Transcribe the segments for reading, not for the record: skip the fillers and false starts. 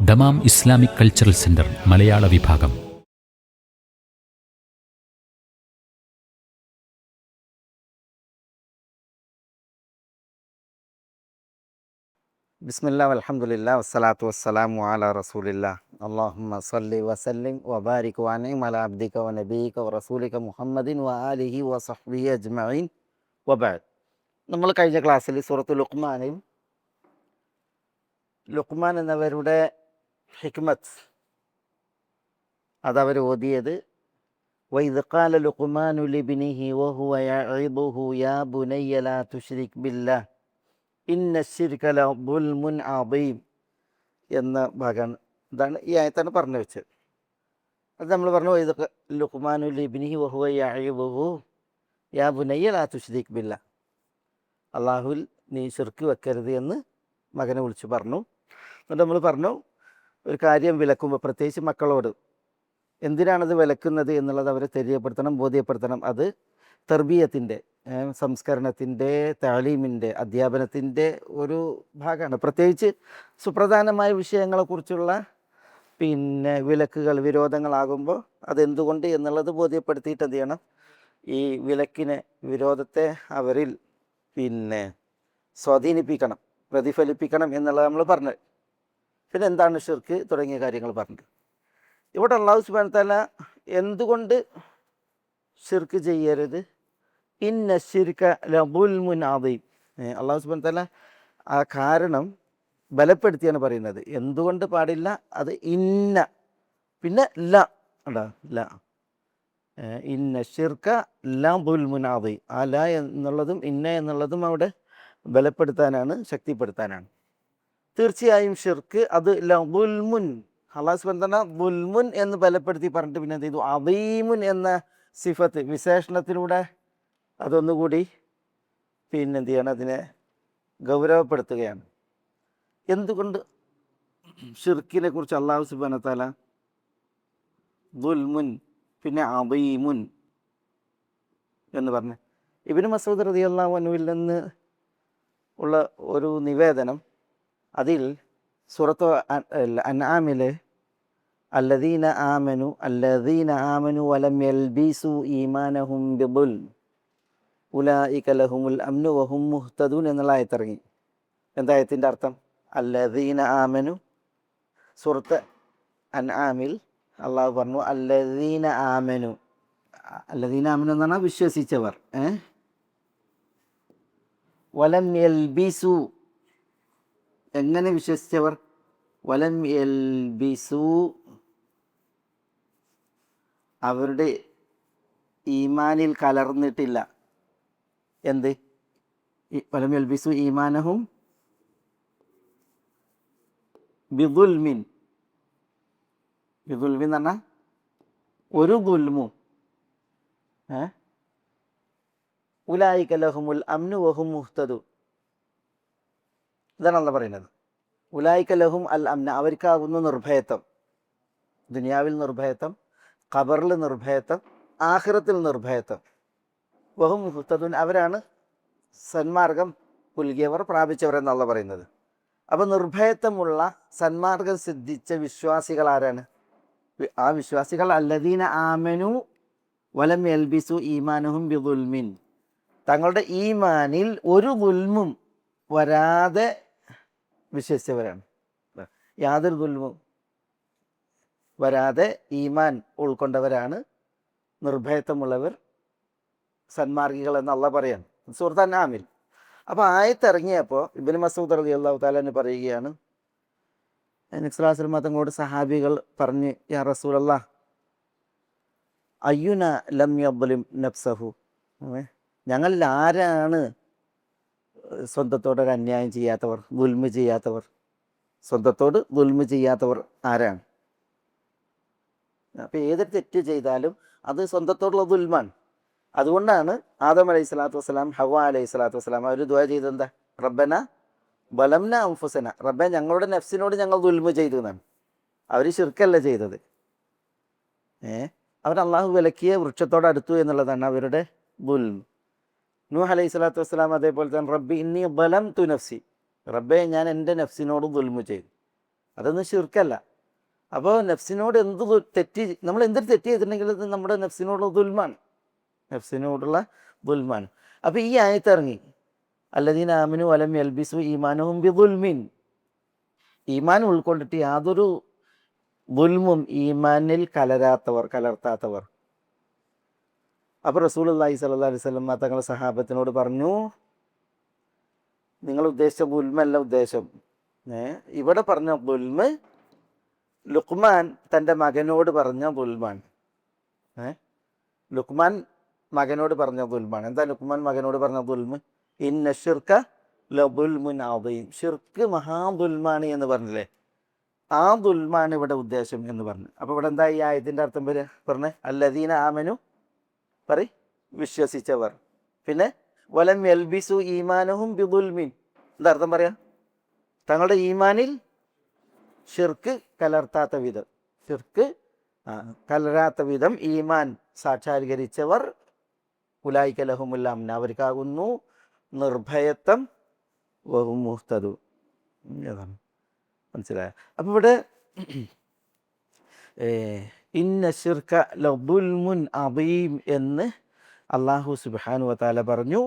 Dammam Islamic cultural centre മലയാള വിഭാഗം. ബിസ്മില്ലാ വൽഹംദുലില്ലാ വസ്സലാത്തു വസ്സലാമു അലാ റസൂലില്ലാ അല്ലാഹുമ്മ സല്ലി വസല്ലിം വബാരിക് വഅൻഇം അലാ അബ്ദിക വനബിയിക വറസൂലിക മുഹമ്മദിൻ വആലിഹി വസഹ്ബിഹി അജ്മഈൻ വബഅദ്. നമ്മൾ കഴിഞ്ഞ ക്ലാസ്സിൽ സൂറത്തുൽ ലുഖ്മാൻ എന്നവരുടെ ഹിക്മത്ത് അതവർ ഓതിയത് വഇദ് ഖാല ലുഖ്മാനു ലിബ്നിഹി വഹുവ യഇദുഹു യാ ബുനയ്യ ലാ തുശ്രിക് ബില്ലാഹ് ഇന്ന ശിർക ലദുൽമുൻ അദീം എന്ന ഭാഗമാണ്. ഇതാണ് ഈ ആയത്താണ് പറഞ്ഞു വെച്ചത്. അത് നമ്മൾ പറഞ്ഞു വഇദ് ലുഖ്മാനു ലിബ്നിഹി വഹുവ യഇദുഹു യാ ബുനയ്യ ലാ തുശ്രിക് ബില്ലാഹ്, അള്ളാഹുവിൽ നീ ശിർക്ക് വെക്കരുത് എന്ന് മകനെ വിളിച്ചു പറഞ്ഞു. എന്നിട്ട് നമ്മൾ പറഞ്ഞു, ഒരു കാര്യം വിലക്കുമ്പോൾ പ്രത്യേകിച്ച് മക്കളോട് എന്തിനാണത് വിലക്കുന്നത് എന്നുള്ളത് അവരെ തെര്യപ്പെടുത്തണം, ബോധ്യപ്പെടുത്തണം. അത് തർബീയത്തിൻ്റെ, സംസ്കരണത്തിൻ്റെ, താലീമിൻ്റെ, അധ്യാപനത്തിൻ്റെ ഒരു ഭാഗമാണ്. പ്രത്യേകിച്ച് സുപ്രധാനമായ വിഷയങ്ങളെക്കുറിച്ചുള്ള വിലക്കുകൾ, വിരോധങ്ങളാകുമ്പോൾ അതെന്തുകൊണ്ട് എന്നുള്ളത് ബോധ്യപ്പെടുത്തിയിട്ട് എന്ത് ചെയ്യണം, ഈ വിലക്കിനെ, വിരോധത്തെ അവരിൽ സ്വാധീനിപ്പിക്കണം, പ്രതിഫലിപ്പിക്കണം എന്നുള്ളത് നമ്മൾ പറഞ്ഞത്. പിന്നെ എന്താണ് ഷിർക്ക് തുടങ്ങിയ കാര്യങ്ങൾ പറഞ്ഞത്. ഇവിടെ അല്ലാഹു സുബ്ഹാനഹു വ തആല എന്തുകൊണ്ട് ഷിർക്ക് ചെയ്യരുത്, ഇന്ന ശിർക ലദുൽമുൻ അദീം, അല്ലാഹു സുബ്ഹാനഹു വ തആല ആ കാരണം ബലപ്പെടുത്തിയാണ് പറയുന്നത്. എന്തുകൊണ്ട് പാടില്ല, അത് ഇന്ന, പിന്നെ ല ഉണ്ടാ, ല, ഇന്ന ശിർക ലദുൽമുൻ അദീം. ആ ല എന്നുള്ളതും ഇന്ന എന്നുള്ളതും അവിടെ ബലപ്പെടുത്താനാണ്, ശക്തിപ്പെടുത്താനാണ്. തീർച്ചയായും ഷിർക്ക് അത് ലദുൽമുൻ, അല്ലാഹു സുബ്ഹാനഹു വ തആല ദുൽമുൻ എന്ന് ബലപ്പെടുത്തി പറഞ്ഞിട്ട് പിന്നെ എന്ത് ചെയ്തു, അദീമുൻ എന്ന സിഫത്ത്, വിശേഷണത്തിലൂടെ അതൊന്നുകൂടി എന്ത് ചെയ്യണം, അതിനെ ഗൗരവപ്പെടുത്തുകയാണ്. എന്തുകൊണ്ട് ഷിർക്കിനെ കുറിച്ച് അല്ലാഹു സുബ്ഹാനഹു വ തആല ദുൽമുൻ പിന്നെ അദീമുൻ എന്ന് പറഞ്ഞു? ഇബ്നു മസ്ഊദ് റളിയല്ലാഹു അൻഹുവിൽ നിന്ന് ഉള്ള ഒരു നിവേദനം, അതിൽ സൂറത്ത് അൻആമിലെ അല്ലദീന ആമനു വലം യൽബിസു ഈമാനഹും ബിദുൽം ഉലൈക ലഹുമുൽ അംനു വഹും മുഹ്തദൂൻ എന്നുള്ള ആയത്തിറങ്ങി. എന്താ ആയത്തിൻ്റെ അർത്ഥം? അല്ലദീന ആമനു, സൂറത്ത് അൻആമിൽ അള്ളാഹു പറഞ്ഞു അല്ലദീന ആമനു എന്ന് പറഞ്ഞാൽ വിശ്വസിച്ചവർ, വലം യൽബിസു, എങ്ങനെ വിശ്വസിച്ചവർ, വലം യൽബിസു, അവരുടെ ഈമാനിൽ കലർന്നിട്ടില്ല. എന്ത്? വലം യൽബിസു ഈമാനഹും ബിദുൽമിൻ, ബിദുൽമിൻ എന്ന് പറഞ്ഞാൽ ഒരു ദുൽമും, ഉലൈക ലഹുമുൽ അംനു വഹും മുഹ്തദൂൻ. ഇതാണ് അള്ളാഹ് പറയുന്നത്. ഉലൈക ലഹും അൽ അംന, അവർക്കാകുന്നു നിർഭയത്വം. ദുനിയാവിൽ നിർഭയത്വം, ഖബറിൽ നിർഭയത്വം, ആഖിറത്തിൽ നിർഭയത്വം. വഹും മുഹ്തദൂൻ, അവരാണ് സന്മാർഗം പുൽകിയവർ, പ്രാപിച്ചവർ എന്നല്ല പറയുന്നത്. അപ്പോൾ നിർഭയത്വമുള്ള, സന്മാർഗം സിദ്ധിച്ച വിശ്വാസികൾ ആരാണ്? ആ വിശ്വാസികൾ അല്ലദീന ആമനു വലം യൽബിസു ഈമാനഹും ബിദുൽമിൻ, തങ്ങളുടെ ഈമാനിൽ ഒരു ദുൽമും വരാതെ വിശ്വസിച്ചവരാണ്. യാതൊരു ദുൽമും വരാതെ ഈമാൻ ഉൾക്കൊണ്ടവരാണ് നിർഭയത്വമുള്ളവർ, സന്മാർഗികൾ എന്ന് അള്ളാഹ് പറയാണ് സൂറത്ത് അൻആമിൽ. അപ്പോൾ ആയത്തിറങ്ങിയപ്പോൾ ഇബ്നു മസ്ഊദ് റളിയല്ലാഹു തആല അൻഹു പറയുകയാണ്, നബി സല്ലല്ലാഹു അലൈഹി വസല്ലം തങ്ങളോട് സഹാബികൾ പറഞ്ഞ്, യാ റസൂലല്ലാഹ് അയ്യുന ലം യദ്ലിം നഫ്സഹു, ഞങ്ങളിൽ ആരാണ് സ്വന്തത്തോടൊരു അന്യായം ചെയ്യാത്തവർ, ദുൽമ് ചെയ്യാത്തവർ? സ്വന്തത്തോട് ദുൽമ് ചെയ്യാത്തവർ ആരാണ്? അപ്പോൾ ഏത് തെറ്റ് ചെയ്താലും അത് സ്വന്തത്തോടുള്ള ദുൽമാണ്. അതുകൊണ്ടാണ് ആദം അലൈഹി സ്വലാത്തു വസ്സലാം, ഹവ്വ അലൈഹി സ്വലാത്തു വസ്സലാം അവർ ദുആ ചെയ്തത് എന്താ? റബ്ബന ബലംന അൻഫുസന, റബ്ബേ ഞങ്ങളുടെ നഫ്സിനോട് ഞങ്ങൾ ദുൽമ് ചെയ്തു എന്നാണ്. അവർ ശിർക്കല്ല ചെയ്തത്. അവർ അള്ളാഹു വിലക്കിയ വൃക്ഷത്തോട് അടുത്തു എന്നുള്ളതാണ് അവരുടെ ദുൽമ്. നൂഹ് അലൈഹി സ്വലാത്തു വസ്സലാം അതേപോലെ തന്നെ റബ്ബി ഇന്നി ബലംതു നഫ്സി, റബ്ബേ ഞാൻ എൻ്റെ നഫ്സിനോട് ദുൽമ് ചെയ്തു. അതൊന്നും ശിർക്കല്ല. അപ്പോൾ നഫ്സിനോട് തെറ്റ്, നമ്മൾ എന്തൊരു തെറ്റ് ചെയ്തിട്ടുണ്ടെങ്കിൽ അത് നമ്മുടെ നഫ്സിനോടുള്ള ദുൽമാണ്. അപ്പോൾ ഈ ആയത്ത് ഇറങ്ങി, അല്ലദീന ആമനു വലം യൽബിസു ഈമാനഹും ബിദുൽമിൻ, ഈമാൻ ഉൾക്കൊണ്ടിട്ട് യാതൊരു ദുൽമും ഈമാനിൽ കലർത്താത്തവർ. അപ്പോൾ റസൂലുള്ളാഹി സ്വല്ലല്ലാഹു അലൈഹി വസല്ലം തങ്ങളുടെ സഹാബത്തിനോട് പറഞ്ഞു, നിങ്ങൾ ഉദ്ദേശിച്ച ദുൽമല്ല ഉദ്ദേശം. ഇവിടെ പറഞ്ഞ ദുൽമ് ലുഖ്മാൻ തൻ്റെ മകനോട് പറഞ്ഞ ദുൽമാണ്. ലുഖ്മാൻ മകനോട് പറഞ്ഞ ദുൽമാണ്. എന്താ ലുഖ്മാൻ മകനോട് പറഞ്ഞ ദുൽമ്? ഇന്ന ശിർക ലദുൽമുൻ അദീം, ഷിർക്ക് മഹാദുൽമാണ് എന്ന് പറഞ്ഞില്ലേ, ആ ദുൽമാണ് ഇവിടെ ഉദ്ദേശം എന്ന് പറഞ്ഞു. അപ്പോൾ ഇവിടെ എന്താ ഈ ആയത്തിൻ്റെ അർത്ഥം പറഞ്ഞേ? അല്ലദീന ആമനു വിശ്വസിച്ചവർ, പിന്നെ വലം യൽബിസു ഈമാനഹും ബിദുൽമിൻ, എന്താ അർത്ഥം പറയാ? തങ്ങളുടെ ഈമാനിൽ ഷിർക്ക് കലരാത്ത വിധം ഈമാൻ സാക്ഷാത്കരിച്ചവർ ഉലൈക ലഹുമുൽ അംൻ, അവർക്കാകുന്നു നിർഭയത്വം, വഹും മുഹ്തദൂൻ. ഏതാണ് മനസ്സിലായ? അപ്പം ഇവിടെ ഇന്ന ശിർക ലദുൽമുൻ അദീം എന്ന് അല്ലാഹു സുബ്ഹാനഹു വതആല പറഞ്ഞു.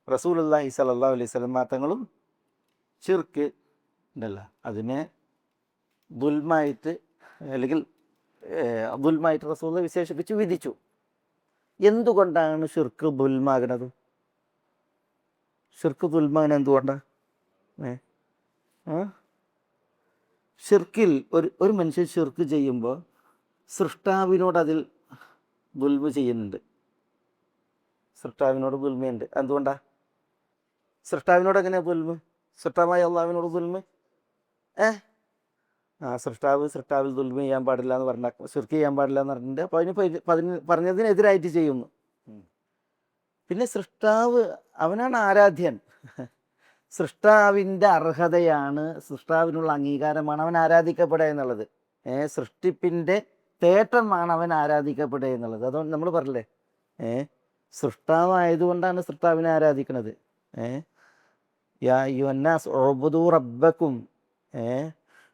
റസൂലുള്ളാഹി സ്വല്ലല്ലാഹു അലൈഹി വസല്ലം തങ്ങളും ശിർക്ക് ഉണ്ടല്ല അതിനെ ദുൽമായിട്ട്, അല്ലെങ്കിൽ ദുൽമായിട്ട് റസൂൽ വിശേഷിപ്പിച്ച് വിധിച്ചു. എന്തുകൊണ്ടാണ് ഷിർക്ക് ദുൽമാകുന്നത്? ഷിർക്ക് ദുൽമാകുന്നത് എന്തുകൊണ്ടാണ്? ഷിർക്കിൽ ഒരു മനുഷ്യൻ ഷിർക്ക് ചെയ്യുമ്പോൾ സൃഷ്ടാവിനോട് അതിൽ ദുൽമ ചെയ്യുന്നുണ്ട്. സൃഷ്ടാവിനോട് ദുൽമയുണ്ട്. എന്തുകൊണ്ടാണ്? സൃഷ്ടാവിനോട് എങ്ങനെയാണ് ദുൽമ? സൃഷ്ടാവായ അള്ളാഹുവിനോട് ദുൽമ? സൃഷ്ടാവിൽ ദുൽമ ചെയ്യാൻ പാടില്ല എന്ന് പറഞ്ഞാൽ, ഷിർക്ക് ചെയ്യാൻ പാടില്ല എന്ന് പറഞ്ഞിട്ടുണ്ട്. അപ്പോൾ അതിന് പറഞ്ഞതിനെതിരായിട്ട് ചെയ്യുന്നു. പിന്നെ സൃഷ്ടാവ് അവനാണ് ആരാധ്യൻ. സൃഷ്ടാവിൻ്റെ അർഹതയാണ്, സൃഷ്ടാവിനുള്ള അംഗീകാരമാണ് അവൻ ആരാധിക്കപ്പെടുക എന്നുള്ളത്. സൃഷ്ടിപ്പിൻ്റെ തേട്ടമാണ് അവൻ ആരാധിക്കപ്പെടുക എന്നുള്ളത്. അതുകൊണ്ട് നമ്മൾ പറഞ്ഞില്ലേ, സൃഷ്ടാവായതുകൊണ്ടാണ് സൃഷ്ടാവിനെ ആരാധിക്കുന്നത്. യാ അയ്യുഹന്നാസ് ഉഅ്ബുദൂ റബ്ബക്കും,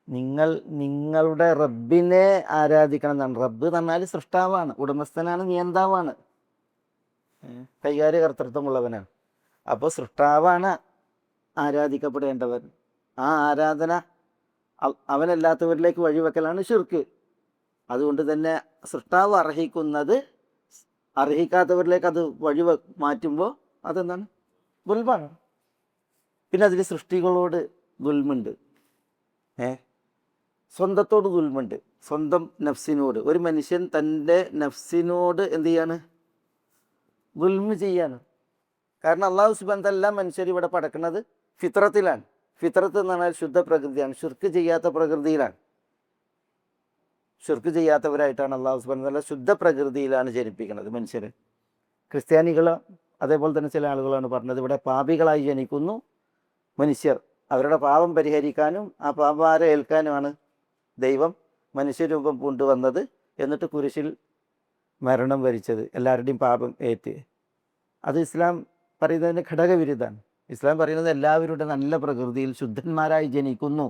നിങ്ങൾ നിങ്ങളുടെ റബ്ബിനെ ആരാധിക്കണം എന്നാണ്. റബ്ബ് എന്ന് പറഞ്ഞാൽ സൃഷ്ടാവാണ്, ഉടമസ്ഥനാണ്, നിയന്താവാണ്, കൈകാര്യ കർത്തൃത്വമുള്ളവനാണ്. അപ്പോൾ സൃഷ്ടാവാണ് ആരാധിക്കപ്പെടേണ്ടവൻ. ആ ആരാധന അവനല്ലാത്തവരിലേക്ക് വഴിവെക്കലാണ് ഷിർക്ക്. അതുകൊണ്ട് തന്നെ സൃഷ്ടാവ് അർഹിക്കാത്തവരിലേക്ക് അത് മാറ്റുമ്പോൾ അതെന്താണ്? ദുൽമാണ്. പിന്നെ അതിൽ സൃഷ്ടികളോട് ദുൽമുണ്ട്, സ്വന്തത്തോട് ദുൽമുണ്ട്, സ്വന്തം നഫ്സിനോട്. ഒരു മനുഷ്യൻ തൻ്റെ നഫ്സിനോട് എന്ത് ചെയ്യാണ്? ദുൽമ ചെയ്യാണ്. കാരണം അള്ളാഹു സുബ്ഹാനഹു വ തആല എല്ലാ മനുഷ്യരും ഇവിടെ പടക്കുന്നത് ഫിത്രത്തിലാണ്. ഫിത്രത്ത് എന്ന് പറഞ്ഞാൽ ശുദ്ധ പ്രകൃതിയാണ്, ഷിർക്ക് ചെയ്യാത്ത പ്രകൃതിയിലാണ്. ഷിർക്ക് ചെയ്യാത്തവരായിട്ടാണ് അള്ളാഹു സുബ്ഹാനഹു വ തആല ശുദ്ധ പ്രകൃതിയിലാണ് ജനിപ്പിക്കുന്നത് മനുഷ്യർ. ക്രിസ്ത്യാനികൾ അതേപോലെ തന്നെ ചില ആളുകളാണ് പറഞ്ഞത്, ഇവിടെ പാപികളായി ജനിക്കുന്നു മനുഷ്യർ, അവരുടെ പാപം പരിഹരിക്കാനും ആ പാപഭാരം ഏൽക്കാനുമാണ് ദൈവം മനുഷ്യരൂപം കൊണ്ടുവന്നത്, എന്നിട്ട് കുരിശിൽ മരണം വരിച്ചത്, എല്ലാവരുടെയും പാപം ഏറ്റ്. അത് ഇസ്ലാം പറയുന്നതിന് ഘടകവിരുദ്ധമാണ്. ഇസ്ലാം പറയുന്നത് എല്ലാവരുടെ നല്ല പ്രകൃതിയിൽ ശുദ്ധന്മാരായി ജനിക്കുന്നു,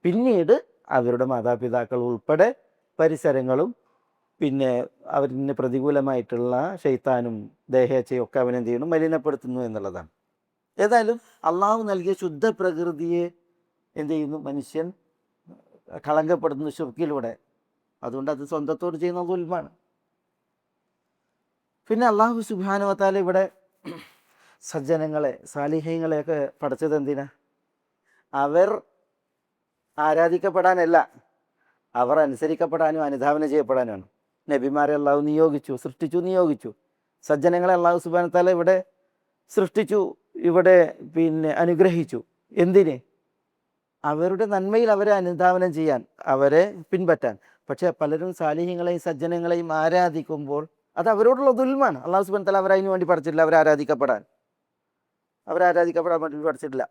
പിന്നീട് അവരുടെ മാതാപിതാക്കൾ ഉൾപ്പെടെ പരിസരങ്ങളും പിന്നെ അവരിന് പ്രതികൂലമായിട്ടുള്ള ശൈത്താനും ദേഹേച്ഛയും ഒക്കെ അവനെന്ത് ചെയ്യുന്നു? മലിനപ്പെടുത്തുന്നു എന്നുള്ളതാണ്. ഏതായാലും അള്ളാഹു നൽകിയ ശുദ്ധ പ്രകൃതിയെ എന്ത് ചെയ്യുന്നു? മനുഷ്യൻ കളങ്കപ്പെടുന്നു ഷിർക്കിലൂടെ. അതുകൊണ്ട് അത് സ്വന്തത്തോട് ചെയ്യുന്ന ദുൽമാണ്. പിന്നെ അള്ളാഹു സുബ്ഹാനഹു വ തആല ഇവിടെ സജ്ജനങ്ങളെ, സാലിഹീങ്ങളെയൊക്കെ പഠിച്ചത് എന്തിനാ? അവർ ആരാധിക്കപ്പെടാനല്ല, അവർ അനുസരിക്കപ്പെടാനും അനുധാവനം ചെയ്യപ്പെടാനുമാണ്. നബിമാരെ അള്ളാഹു നിയോഗിച്ചു. സജ്ജനങ്ങളെ അള്ളാഹു സുബ്ഹാനഹു വ തആല ഇവിടെ സൃഷ്ടിച്ചു, ഇവിടെ പിന്നെ അനുഗ്രഹിച്ചു. എന്തിന്? അവരുടെ നന്മയിൽ അവരെ അനുധാവനം ചെയ്യാൻ, അവരെ പിൻപറ്റാൻ. പക്ഷേ പലരും സാലിഹ്യങ്ങളെയും സജ്ജനങ്ങളെയും ആരാധിക്കുമ്പോൾ അത് അവരോടുള്ള ദുൽമാണ്. അള്ളാഹു സുബ്ഹാനഹു വ തആല അവരതിനു വേണ്ടി പഠിച്ചിട്ടില്ല, അവരാരാധിക്കപ്പെടാൻ വേണ്ടി പഠിച്ചിട്ടില്ല.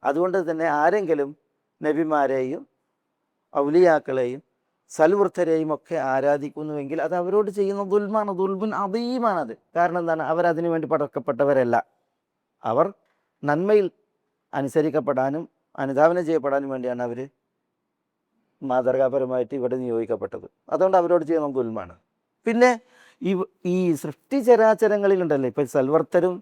അതുകൊണ്ട് തന്നെ ആരെങ്കിലും നബിമാരെയും ഔലിയാക്കളെയും സൽവൃദ്ധരെയും ഒക്കെ ആരാധിക്കുന്നുവെങ്കിൽ അത് അവരോട് ചെയ്യുന്ന ദുൽമാണ്, ദുൽമുൻ അദീമാണത്. കാരണം എന്താണ്? അവരതിനു വേണ്ടി പടക്കപ്പെട്ടവരല്ല. അവർ നന്മയിൽ അനുസരിക്കപ്പെടാനും അനുധാവനം ചെയ്യപ്പെടാനും വേണ്ടിയാണ് അവർ മാതൃകാപരമായിട്ട് ഇവിടെ നിയോഗിക്കപ്പെട്ടത്. അതുകൊണ്ട് അവരോട് ചെയ്യുന്ന ദുൽമാണ്. പിന്നെ ഈ സൃഷ്ടി ചരാചരങ്ങളിലുണ്ടല്ലോ, ഇപ്പം സൽവർത്തരും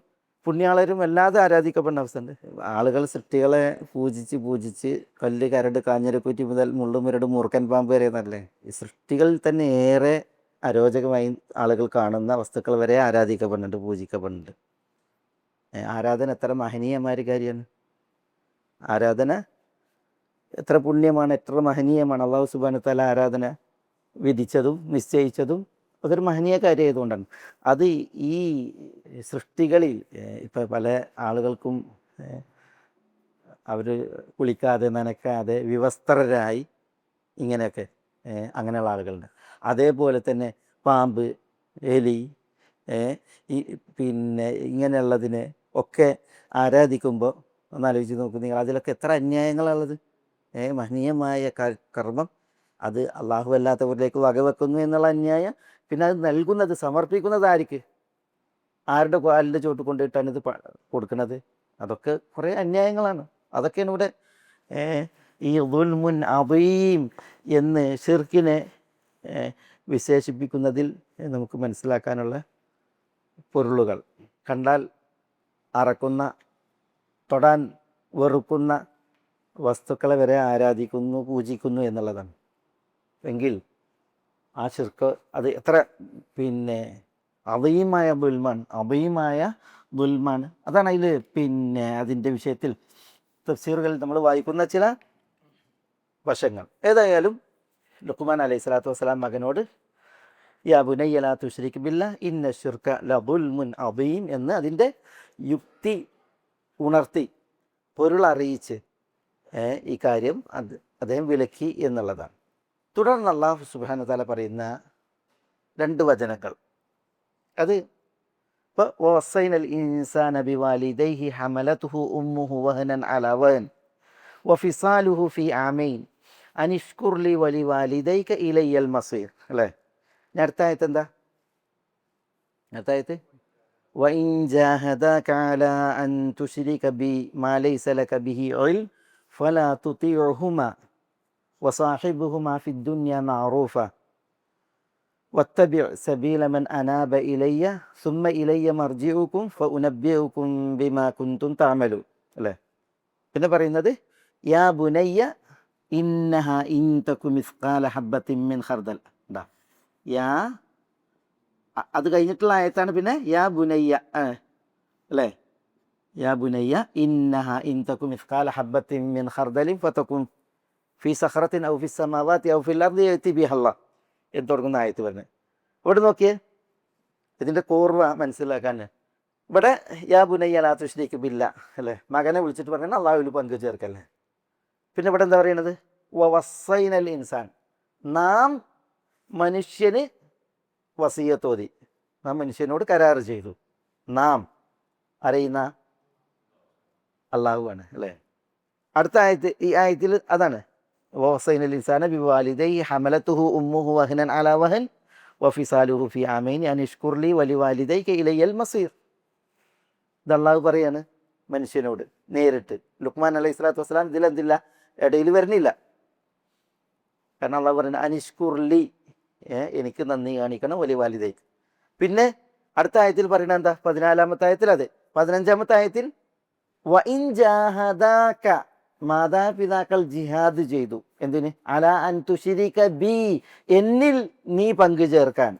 പുണ്യാളരും അല്ലാതെ ആരാധിക്കപ്പെടുന്ന അവസ്ഥയുണ്ട്. ആളുകൾ സൃഷ്ടികളെ പൂജിച്ച് കല്ല്, കരട്, കാഞ്ഞിരക്കുറ്റി മുതൽ മുള്ളുമുരട്, മൂർഖൻ പാമ്പ് വരെ എന്നല്ലേ, ഈ സൃഷ്ടികളിൽ തന്നെ ഏറെ അരോചകമായി ആളുകൾ കാണുന്ന വസ്തുക്കൾ വരെ ആരാധിക്കപ്പെടുന്നുണ്ട്, പൂജിക്കപ്പെടുന്നുണ്ട്. ആരാധന എത്ര മഹനീയമായ കാര്യമാണ്! ആരാധന എത്ര പുണ്യമാണ്, എത്ര മഹനീയമാണ്! അള്ളാഹു സുബ്ഹാനഹു വ തആല ആരാധന വിധിച്ചതും നിശ്ചയിച്ചതും അതൊരു മഹനീയ കാര്യമായതുകൊണ്ടാണ്. അത് ഈ സൃഷ്ടികളിൽ ഇപ്പം പല ആളുകൾക്കും അവർ കുളിക്കാതെ നനക്കാതെ വിവസ്ത്രരായി ഇങ്ങനെയൊക്കെ അങ്ങനെയുള്ള ആളുകളുണ്ട്. അതേപോലെ തന്നെ പാമ്പ്, എലി, ഈ പിന്നെ ഇങ്ങനെയുള്ളതിനെ ഒക്കെ ആരാധിക്കുമ്പോൾ ഒന്നാലോചിച്ച് നോക്കൂ നിങ്ങൾ, അതിലൊക്കെ എത്ര അന്യായങ്ങളുള്ളത്. മഹനീയമായ കർമ്മം അത് അള്ളാഹു അല്ലാത്തവരിലേക്ക് വകവെക്കുന്നു എന്നുള്ള അന്യായം. പിന്നെ അത് നൽകുന്നത്, സമർപ്പിക്കുന്നത് ആർക്ക്? ആരുടെ കാലിൻ്റെ ചോട്ട് കൊണ്ടിട്ടാണ് ഇത് കൊടുക്കുന്നത്? അതൊക്കെ കുറേ അന്യായങ്ങളാണ്. അതൊക്കെയാണ് ഇവിടെ ഈ ദുൽമുൻ അദീം എന്ന് ശിർക്കിനെ വിശേഷിപ്പിക്കുന്നതിൽ നമുക്ക് മനസ്സിലാക്കാനുള്ള പൊരുളുകൾ. കണ്ടാൽ അറക്കുന്ന, തൊടാൻ വെറുക്കുന്ന വസ്തുക്കളെ വരെ ആരാധിക്കുന്നു, പൂജിക്കുന്നു എന്നുള്ളതാണ്. എങ്കിൽ ആ ശിർക്ക് അത് എത്ര പിന്നെ അദീമായ ദുൽമാണ്. അതാണ് അതിൽ പിന്നെ അതിൻ്റെ വിഷയത്തിൽ തഫ്സീറുകളിൽ നമ്മൾ വായിക്കുന്ന ചില വശങ്ങൾ. ഏതായാലും ലുഖ്മാൻ അലൈഹി സ്വലാത്തു വസ്സലാം മകനോട് യാ ബുനയ്യ ലാ തുശ്രിക് ബില്ലാഹ് ഇന്ന ശിർക ലദുൽമുൻ അദീം എന്ന് അതിൻ്റെ യുക്തി ഉണർത്തി പൊരുളറിയിച്ച് ഈ കാര്യം അദ്ദേഹം വിലക്കി എന്നുള്ളതാണ്. തുടർന്ന് അല്ലാഹു സുബ്ഹാനഹു വ തആല പറയുന്ന 2 വചനങ്ങൾ, അത് ഇപ്പോൾ വസൈനൽ ഇൻസാന ബിവാലിദൈഹി ഹമലതുഹു ഉമ്മുഹു വഹനൻ അലാ വഹൻ വഫിസാലുഹു ഫി ആമൈൻ അനിഷ്കുർ ലി വലിവാലിദൈക ഇലയ്യൽ മസീർ. അല്ലേ? അടുത്ത ആയത്ത് എന്താ? അടുത്ത ആയത്ത് വഇൻ ജാഹദാക അലാ അൻ തുശ്രിക ബി മാ ലൈസ ലക ബിഹി ഇൽം ഫലാ തുതിഉഹുമാ വസാഹിബുഹുമാ ഫിദ്ദുനിയ മഅറൂഫ വത്തബിഅ സബീല മൻ അനാബ ഇലയ്യ സുമ്മ ഇലയ്യ മർജിഉകും ഫഉനബ്ബിഉകും ബിമാ കുൻതും തഅമലൂൻ. അല്ലേ? പിന്നെ പറയുന്നത് യാ ബുനയ്യ ഇന്നഹ ഇൻ തകു മിസ്ഖാല ഹബ്ബത്തിൻ മിൻ ഖർദൽ. എന്താ യാ, അത് കഴിഞ്ഞിട്ടുള്ള ആയത്താണ്. പിന്നെ യാ ബുനയ്യ, അല്ലേ? യാ ബുനയ്യ ഇന്നഹ ഇൻ തകു മിസ്ഖാല ഹബ്ബത്തിൻ മിൻ ഖർദലിൻ ഫതകുൻ ഫി സഖറത്തിൻ ഔ ഫിസ് സമാവാതി ഔ ഫിൽ അർദി യഅതി ബിഹ അല്ലാഹ് എന്ന് തുടങ്ങുന്ന ആയത്ത് പറഞ്ഞത്. ഇവിടെ നോക്കിയേ, ഇതിൻ്റെ കോർവ മനസ്സിലാക്കാൻ. ഇവിടെ യാ ബുനയ്യ ലാ തുശ്രിക് ബില്ലാഹ്, അല്ലേ? മകനെ വിളിച്ചിട്ട് പറഞ്ഞാൽ അള്ളാഹുവിൽ പങ്കു ചേർക്കല്ലേ. പിന്നെ ഇവിടെ എന്താ പറയുന്നത്? വസൈനൽ ഇൻസാൻ, നാം മനുഷ്യന് വസിയത്തോതി, നാം മനുഷ്യനോട് കരാറ് ചെയ്തു. നാം അറിയുന്ന അള്ളാഹുവാണ്, അല്ലേ? അടുത്ത ആയത്ത്, ഈ ആയത്തിൽ അതാണ് വസൈനൽ ഇൻസാന ബിവാലിദൈഹി ഹമലതുഹു ഉമ്മുഹു വഹനൻ അലാ വഹൻ വഫിസാലുഹു ഫി ആമൈൻ അനിഷ്കുർ ലി വലിവാലിദൈക ഇലയ്യൽ മസീർ. ഇത് അള്ളാഹു പറയാണ് മനുഷ്യനോട് നേരിട്ട്. ലുഖ്മാൻ അലൈഹി സ്വലാത്തു വസ്സലാം ഇതിലെന്തില്ല, ഇടയിൽ വരുന്നില്ല. കാരണം അള്ളാഹു പറയുന്നത് അനിഷ്കുർ ലി, എനിക്ക് നന്ദി കാണിക്കണം, വലിവാലിദൈക. പിന്നെ അടുത്ത ആയത്തിൽ പറയുന്നത് എന്താ? 14-ാമത്തെ ആയത്തിൽ, അതെ 15-ാമത്തെ ആയത്തിൽ വഇൻ ജാഹദാക, മാതാപിതാക്കൾ ജിഹാദ് ചെയ്തു. എന്തിന്? അലാ അൻ തുശ്രിക ബി, എന്നിൽ നീ പങ്കു ചേർക്കാൻ,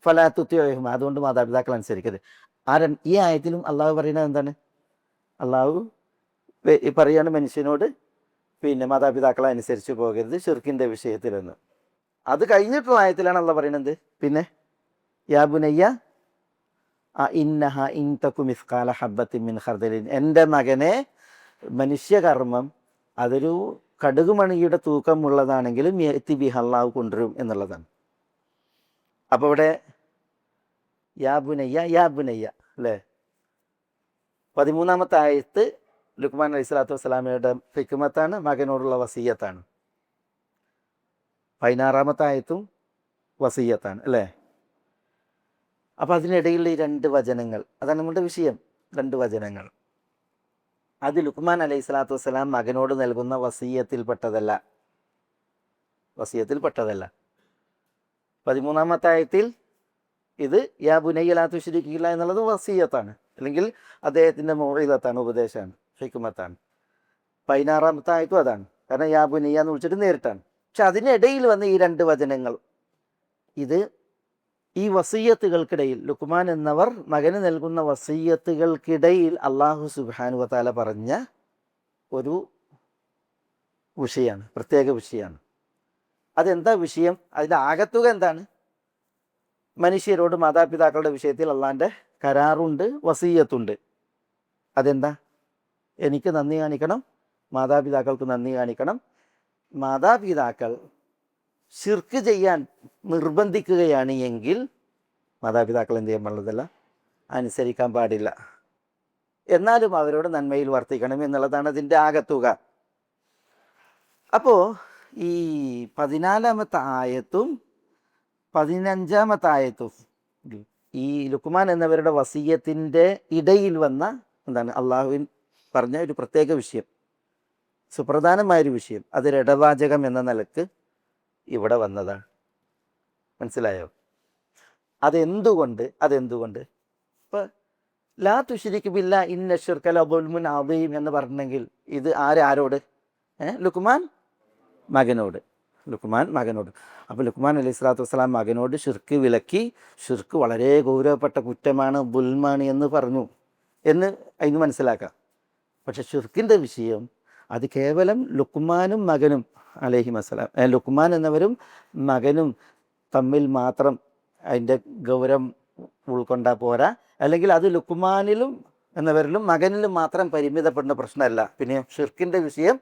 ഫലാ തുതിഉഹുമാ, അതുകൊണ്ട് മാതാപിതാക്കൾ അനുസരിക്കരുത്. ഈ ആയത്തിലും അള്ളാഹു പറയുന്നത് എന്താണ്? അള്ളാഹു പറയാണ് മനുഷ്യനോട് പിന്നെ മാതാപിതാക്കളെ അനുസരിച്ച് പോകരുത് ഷിർക്കിൻ്റെ വിഷയത്തിലെന്ന്. അത് കഴിഞ്ഞിട്ടുള്ള ആയത്തിലാണ് അള്ളാഹു പറയുന്നത്. പിന്നെ യാ ബുനയ്യ ഇന്നഹ ഇൻ തകു മിസ്ഖാല ഹബ്ബത്തിൻ മിൻ ഖർദലിൻ, എൻ്റെ മകനെ മനുഷ്യകർമ്മം അതൊരു കടുകുമണിയുടെ തൂക്കമുള്ളതാണെങ്കിലും യഅതി ബിഹ, അള്ളാഹു കൊണ്ടുവരും എന്നുള്ളതാണ്. അപ്പോൾ ഇവിടെ യാ ബുനയ്യ, അല്ലേ? 13-ാമത്തെ ആയത്ത് ലുഖ്മാൻ അലൈഹി സ്വലാത്തു വസ്സലാമയുടെ ഹിക്മത്താണ്, മകനോടുള്ള വസിയ്യത്താണ്. 16-ാമത്തെ ആയത്തും വസിയ്യത്താണ്, അല്ലേ? അപ്പോൾ അതിനിടയിലുള്ള ഈ 2 വചനങ്ങൾ, അതാണ് നമ്മുടെ വിഷയം. 2 വചനങ്ങൾ അത് ലുഖ്മാൻ അലൈഹി സ്വലാത്തു വസ്സലാം മകനോട് നൽകുന്ന വസിയ്യത്തിൽപ്പെട്ടതല്ല. വസിയത്തിൽ പെട്ടതല്ല. 13-ാമത്തെ ആയത്തിൽ ഇത് യാ ബുനയ്യ ലാ തുശ്രിക്കില്ല എന്നുള്ളത് വസിയത്താണ്, അല്ലെങ്കിൽ അദ്ദേഹത്തിൻ്റെ മൗഇദത്താണ്, ഉപദേശമാണ്, ഹിക്മത്താണ്. 16-ാമത്തെ ആയത്തും അതാണ്, കാരണം യാ ബുനയ്യ എന്ന് വിളിച്ചിട്ട് നേരിട്ടാണ്. പക്ഷെ അതിനിടയിൽ വന്ന ഈ 2 വചനങ്ങൾ, ഇത് ഈ വസിയ്യത്തുകൾക്കിടയിൽ, ലുക്മാൻ എന്നവർ മകന് നൽകുന്ന വസിയ്യത്തുകൾക്കിടയിൽ അള്ളാഹു സുബ്ഹാനഹു വ തആല പറഞ്ഞ ഒരു വിഷയമാണ്, പ്രത്യേക വിഷയമാണ്. അതെന്താ വിഷയം? അതിൻ്റെ ആകത്തുക എന്താണ്? മനുഷ്യരോട് മാതാപിതാക്കളുടെ വിഷയത്തിൽ അള്ളാഹിൻ്റെ കരാറുണ്ട്, വസിയ്യത്തുണ്ട്. അതെന്താ? എനിക്ക് നന്ദി കാണിക്കണം, മാതാപിതാക്കൾക്ക് നന്ദി കാണിക്കണം. മാതാപിതാക്കൾ ശിർക്ക് ചെയ്യാൻ നിർബന്ധിക്കുകയാണ് എങ്കിൽ മാതാപിതാക്കൾ എന്ത് ചെയ്യാൻ പാടില്ല? അനുസരിക്കാൻ പാടില്ല. എന്നാലും അവരോട് നന്മയിൽ വർത്തിക്കണം എന്നുള്ളതാണ് അതിൻ്റെ ആകത്തുക. അപ്പോൾ ഈ 14-ാമത്തെ ആയത്തും 15-ാമത്തെ ആയത്തും ഈ ലുക്മാൻ എന്നവരുടെ വസിയ്യത്തിൻ്റെ ഇടയിൽ വന്ന എന്താണ്, അള്ളാഹുവിൻ പറഞ്ഞ ഒരു പ്രത്യേക വിഷയം, സുപ്രധാനമായൊരു വിഷയം, അതൊരു ഇടവാചകം എന്ന നിലക്ക് ഇവിടെ വന്നതാണ്. മനസ്സിലായോ? അതെന്തുകൊണ്ട്? ഇപ്പം ലാ തുശ്രിക് ബില്ലാഹ് ഇന്ന ശിർക ലദുൽമുൻ അദീം എന്ന് പറഞ്ഞെങ്കിൽ ഇത് ആരോട്? ലുക്മാൻ മകനോട്. അപ്പോൾ ലുക്മാൻ അലൈഹി സ്വലാത്തു വസ്സലാം മകനോട് ഷിർക്ക് വിലക്കി, ഷിർക്ക് വളരെ ഗൗരവപ്പെട്ട കുറ്റമാണ്, ദുൽമാണ് എന്ന് പറഞ്ഞു എന്ന് അതിന് മനസ്സിലാക്കാം. പക്ഷെ ഷിർക്കിൻ്റെ വിഷയം അത് കേവലം ലുക്മാനും മകനും അലൈഹിമസ്സലാം, ലുക്മാൻ എന്നവരും മകനും തമ്മിൽ മാത്രം അതിൻ്റെ ഗൗരവം ഉൾക്കൊണ്ടാൽ പോരാ, അല്ലെങ്കിൽ അത് ലുക്മാനിലും എന്നവരിലും മകനിലും മാത്രം പരിമിതപ്പെടുന്ന പ്രശ്നമല്ല. പിന്നെ ഷിർക്കിൻ്റെ വിഷയം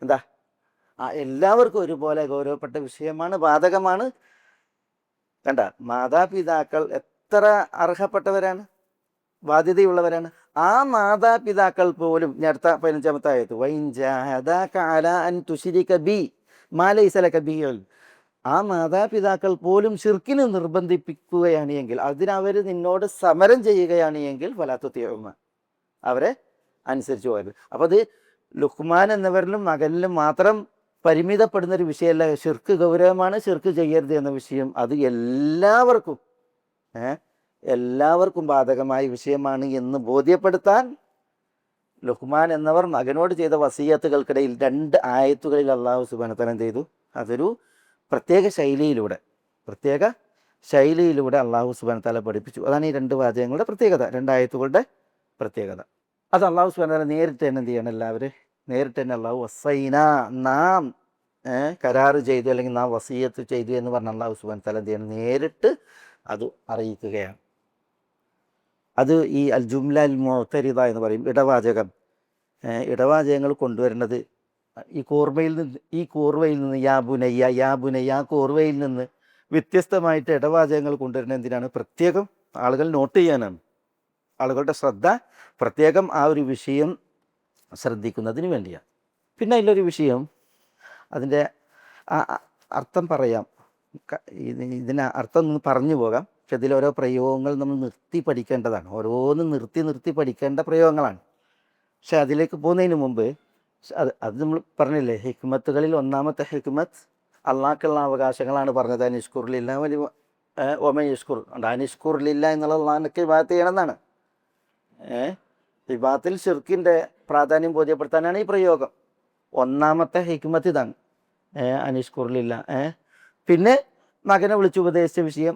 എന്താ? എല്ലാവർക്കും ഒരുപോലെ ഗൗരവപ്പെട്ട വിഷയമാണ്, ബാധകമാണ്. കണ്ട, മാതാപിതാക്കൾ എത്ര അർഹപ്പെട്ടവരാണ്, ബാധ്യതയുള്ളവരാണ്. ആ മാതാപിതാക്കൾ പോലും, അടുത്ത 15-ാമത്തെ ആയത്ത്, വൈൻ ജാഹദാക അലാ അൻ തുശ്രിക ബി മാ ലൈസ ലക ബിഹി ഇൽം, ആ മാതാപിതാക്കൾ പോലും ശിർക്കിന് നിർബന്ധിപ്പിക്കുകയാണ് എങ്കിൽ, അതിനവർ നിന്നോട് സമരം ചെയ്യുകയാണ് എങ്കിൽ ഫലാ തുതിഉഹുമ, അവരെ അനുസരിച്ച് പോയത്. അപ്പോൾ അത് ലുക്മാൻ എന്നവരിലും മകനിലും മാത്രം പരിമിതപ്പെടുന്നൊരു വിഷയമല്ല. ശിർക്ക് ഗൗരവമാണ്, ശിർക്ക് ചെയ്യരുത് എന്ന വിഷയം അത് എല്ലാവർക്കും ബാധകമായ വിഷയമാണ് എന്ന് ബോധ്യപ്പെടുത്താൻ ലുക്മാൻ എന്നവർ മകനോട് ചെയ്ത വസിയ്യത്തുകൾക്കിടയിൽ 2 ആയത്തുകളിൽ അള്ളാഹു സുബ്ഹാനഹു വ തആല എന്ത് ചെയ്തു? അതൊരു പ്രത്യേക ശൈലിയിലൂടെ അള്ളാഹു സുബ്ഹാനഹു വ തആല പഠിപ്പിച്ചു. അതാണ് ഈ 2 വാചകങ്ങളുടെ പ്രത്യേകത, 2 ആയത്തുകളുടെ പ്രത്യേകത. അത് അള്ളാഹു സുബ്ഹാനഹു വ തആല നേരിട്ട് തന്നെ എന്ത് ചെയ്യണം? നേരിട്ട് തന്നെ അള്ളാഹു വസൈന, നാം കരാറ് ചെയ്തു, അല്ലെങ്കിൽ നാം വസിയ്യത്ത് ചെയ്തു എന്ന് പറഞ്ഞ അള്ളാഹു സുബ്ഹാനഹു വ തആല എന്ത് ചെയ്യണം? നേരിട്ട് അത് അറിയിക്കുകയാണ്. അത് ഈ അൽ ജുംല അൽ മുഅ്തരിദ എന്ന് പറയും, ഇടവാചകങ്ങൾ കൊണ്ടുവരുന്നത് ഈ കൂർവയിൽ നിന്ന് യാ ബുനയ്യ കൂർവയിൽ നിന്ന് വ്യത്യസ്തമായിട്ട് ഇടവാചകങ്ങൾ കൊണ്ടുവരുന്നത് എന്തിനാണ്? പ്രത്യേകം ആളുകൾ നോട്ട് ചെയ്യാനാണ്. ആളുകളുടെ ശ്രദ്ധ പ്രത്യേകം ആ ഒരു വിഷയം ശ്രദ്ധിക്കുന്നതിന് വേണ്ടിയാണ്. പിന്നെ അതിലൊരു വിഷയം, അതിൻ്റെ അർത്ഥം പറയാം, ഇതിന് അർത്ഥം ഒന്ന് പറഞ്ഞു പോകാം. പക്ഷെ ഇതിലോരോ പ്രയോഗങ്ങൾ നമ്മൾ നിർത്തി പഠിക്കേണ്ടതാണ്, ഓരോന്നും നിർത്തി പഠിക്കേണ്ട പ്രയോഗങ്ങളാണ്. പക്ഷെ അതിലേക്ക് പോകുന്നതിന് മുമ്പ് അത് നമ്മൾ പറഞ്ഞില്ലേ, ഹിക്മത്തുകളിൽ 1-ാമത്തെ ഹിക്മത്ത് അള്ളാഹ്ക്കുള്ള അവകാശങ്ങളാണ് പറഞ്ഞത്. അനിഷ്കുറില്ല ഒമയഷ്കുർ, അനിഷ്കുറില്ല എന്നുള്ള അള്ളാഹിനൊക്കെ ഇബാദത്ത് ചെയ്യണമെന്നാണ്. ഇബാദത്തിൽ ഷിർക്കിൻ്റെ പ്രാധാന്യം ബോധ്യപ്പെടുത്താനാണ് ഈ പ്രയോഗം. 1-ാമത്തെ ഹിക്മത്ത് ഇതാണ്, അനിഷ്കുറില്ല. പിന്നെ മകനെ വിളിച്ചുപദേശിച്ച വിഷയം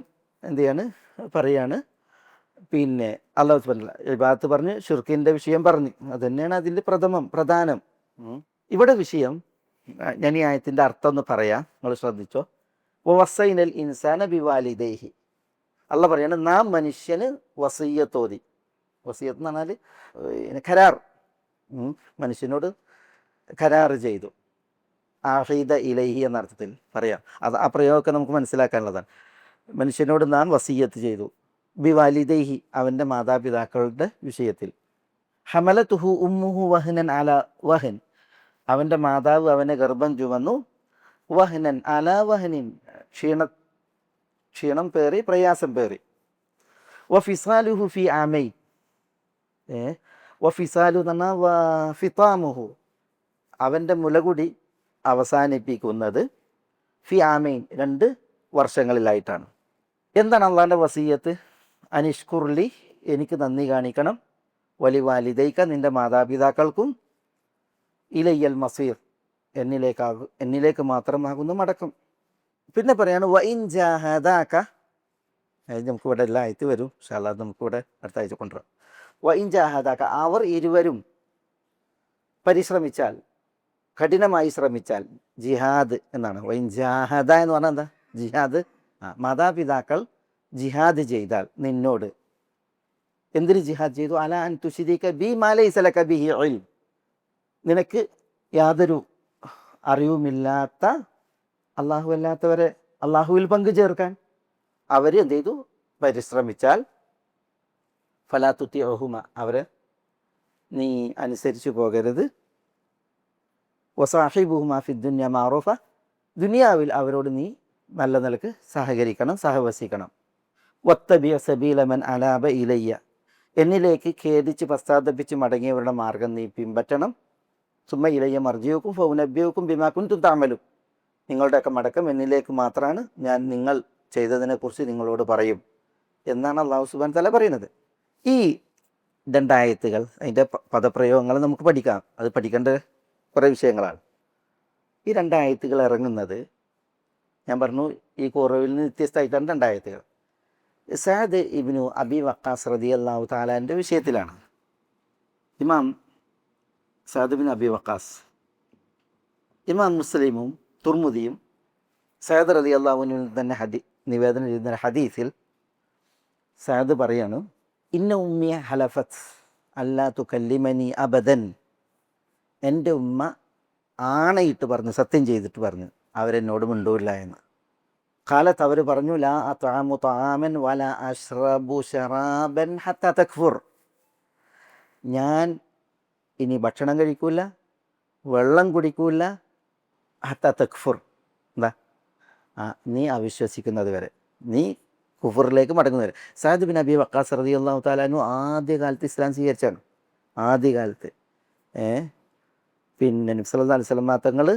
പറയാണ്. പിന്നെ അള്ളാഹു സുബ്ഹാനഹു വ തആല ഇബാദത്ത് പറഞ്ഞ് ഷിർക്കിൻ്റെ വിഷയം പറഞ്ഞു. അത് തന്നെയാണ് അതിൻ്റെ പ്രധാനം. ഇവിടെ വിഷയം, ഞാൻ ഈ ആയത്തിൻ്റെ അർത്ഥം ഒന്ന് പറയാം, നിങ്ങൾ ശ്രദ്ധിച്ചോ. വസൈനൽ ഇൻസാന ബിവാലിദൈഹി, അള്ളാഹ് പറയാണ് നാം മനുഷ്യന് വസിയ്യത്തോതി. വസിയ്യത്ത് എന്ന് പറഞ്ഞാൽ കരാർ, മനുഷ്യനോട് കരാർ ചെയ്തു. ആഹീദ ഇലൈഹി എന്ന അർത്ഥത്തിൽ പറയാം. ആ പ്രയോഗമൊക്കെ നമുക്ക് മനസ്സിലാക്കാനുള്ളതാണ്. മനുഷ്യനോട് നാം വസിയ്യത്ത് ചെയ്തു. ബിവാലിദൈഹി, അവൻ്റെ മാതാപിതാക്കളുടെ വിഷയത്തിൽ. ഹമലതുഹു ഉമ്മുഹു വഹ്നൻ അല വഹൻ, അവൻ്റെ മാതാവ് അവനെ ഗർഭം ചുമന്നു. വഹ്നൻ അല വഹനിൻ, ക്ഷീണം പേറി, പ്രയാസം പേറി. വഫിസാലുഹു ഫി ആമൈൻ, വഫിസാലു എന്ന് പറഞ്ഞാൽ വഫിതാമുഹു, അവൻ്റെ മുലകുടി അവസാനിപ്പിക്കുന്നത് ഫി ആമൈൻ 2 വർഷങ്ങളിലായിട്ടാണ്. എന്താണ് അള്ളാഹിൻ്റെ വസീയത്ത്? അനിഷ്കുർലി, എനിക്ക് നന്ദി കാണിക്കണം, വലി വാലിദൈക, നിൻ്റെ മാതാപിതാക്കൾക്കും, ഇലയ്യൽ മസീർ, എന്നിലേക്ക് മാത്രമാകുന്നു മടക്കം. പിന്നെ പറയാണ് വ ഇൻ ജാഹദാക, നമുക്കിവിടെ എല്ലാം ആയിട്ട് വരും, ഇൻഷാ അല്ലാഹ് നമുക്കിവിടെ അടുത്ത ആഴ്ച കൊണ്ടുവരാം. വ ഇൻ ജാഹദാക, അവർ ഇരുവരും പരിശ്രമിച്ചാൽ, കഠിനമായി ശ്രമിച്ചാൽ, ജിഹാദ് എന്നാണ്. വ ഇൻ ജാഹദ എന്ന് പറഞ്ഞാൽ എന്താ? ജിഹാദ്. മാതാപിതാക്കൾ ജിഹാദ് ചെയ്താൽ നിന്നോട്, എന്തിന് ജിഹാദ് ചെയ്തു? അല അൻ തുശ്രിക ബി മാ ലൈസ ലക ബിഹി ഇൽം, നിനക്ക് യാതൊരു അറിവുമില്ലാത്ത അള്ളാഹു അല്ലാത്തവരെ അള്ളാഹുവിൽ പങ്കു ചേർക്കാൻ അവർ എന്ത് ചെയ്തു? പരിശ്രമിച്ചാൽ, ഫലാ തുതിഉഹുമ, അവരെ നീ അനുസരിച്ചു പോകരുത്. വസാഹിബുഹുമ ഫിദ്ദുനിയ മഅറൂഫ, ദുനിയാവിൽ അവരോട് നീ നല്ല നിലക്ക് സഹകരിക്കണം, സഹവസിക്കണം. വത്തബിഅ സബീല മൻ അനാബ ഇലയ്യ, എന്നിലേക്ക് ഖേദിച്ച് പശ്ചാത്തപിച്ച് മടങ്ങിയവരുടെ മാർഗം നീ പിൻപറ്റണം. സുമ്മ ഇലയ്യ മർജിയുക്കും ഫൗനബ്ബിയുക്കും ബിമാ കുൻതും തഅമലൂൻ, നിങ്ങളുടെയൊക്കെ മടക്കം എന്നിലേക്ക് മാത്രമാണ്, ഞാൻ നിങ്ങൾ ചെയ്തതിനെക്കുറിച്ച് നിങ്ങളോട് പറയും എന്നാണ് അല്ലാഹു സുബ്ഹാനഹു വ തആല പറയുന്നത്. ഈ 2 ആയത്തുകൾ, അതിൻ്റെ പദപ്രയോഗങ്ങൾ നമുക്ക് പഠിക്കാം, അത് പഠിക്കേണ്ട കുറേ വിഷയങ്ങളാണ്. ഈ 2 ആയത്തുകൾ ഇറങ്ങുന്നത്, ഞാൻ പറഞ്ഞു, ഈ ഖുർആനിൽ നിന്ന് വ്യത്യസ്തമായിട്ടാണ് 2 ആയത്തുകൾ. സഅദ് ഇബ്നു അബി വഖാസ് റളിയല്ലാഹു തആലാൻ്റെ വിഷയത്തിലാണ്. ഇമാം സഅദ് ഇബ്നു അബി വഖാസ്, ഇമാം മുസ്ലിമും തുർമുദിയും സഅദ് റളിയല്ലാഹുവിൽ തന്നെ നിവേദനം ചെയ്യുന്ന ഹദീസിൽ സഅദ് പറയാണ്, ഇന്ന ഉമ്മിയ ഹലഫത്ത് അല്ലാ തുകല്ലിമനി അബദൻ, എൻ്റെ ഉമ്മ ആണയിട്ട് പറഞ്ഞു, സത്യം ചെയ്തിട്ട് പറഞ്ഞു, അവരെന്നോട് മിണ്ടൂല്ല എന്ന്. കാലത്ത് അവർ പറഞ്ഞു, ലാ അത്അമു തആമൻ വല അശ്റബു ശറാബൻ ഹത്താ തക്ഫുർ, ഞാൻ ഇനി ഭക്ഷണം കഴിക്കൂല, വെള്ളം കുടിക്കൂല, ഹത്താ തക്ഫുർ, എന്താ? നീ അവിശ്വസിക്കുന്നത് വരെ, നീ കുഫറിലേക്ക് മടങ്ങുന്നവരെ. സഅദ് ബിൻ അബി വഖാസ് റളിയല്ലാഹു തആല അൻഹു ആദ്യകാലത്ത് ഇസ്ലാം സ്വീകരിച്ചാണ്. ആദ്യകാലത്ത് പിന്നെ നബി സല്ലല്ലാഹു അലൈഹി വസല്ലം തങ്ങൾ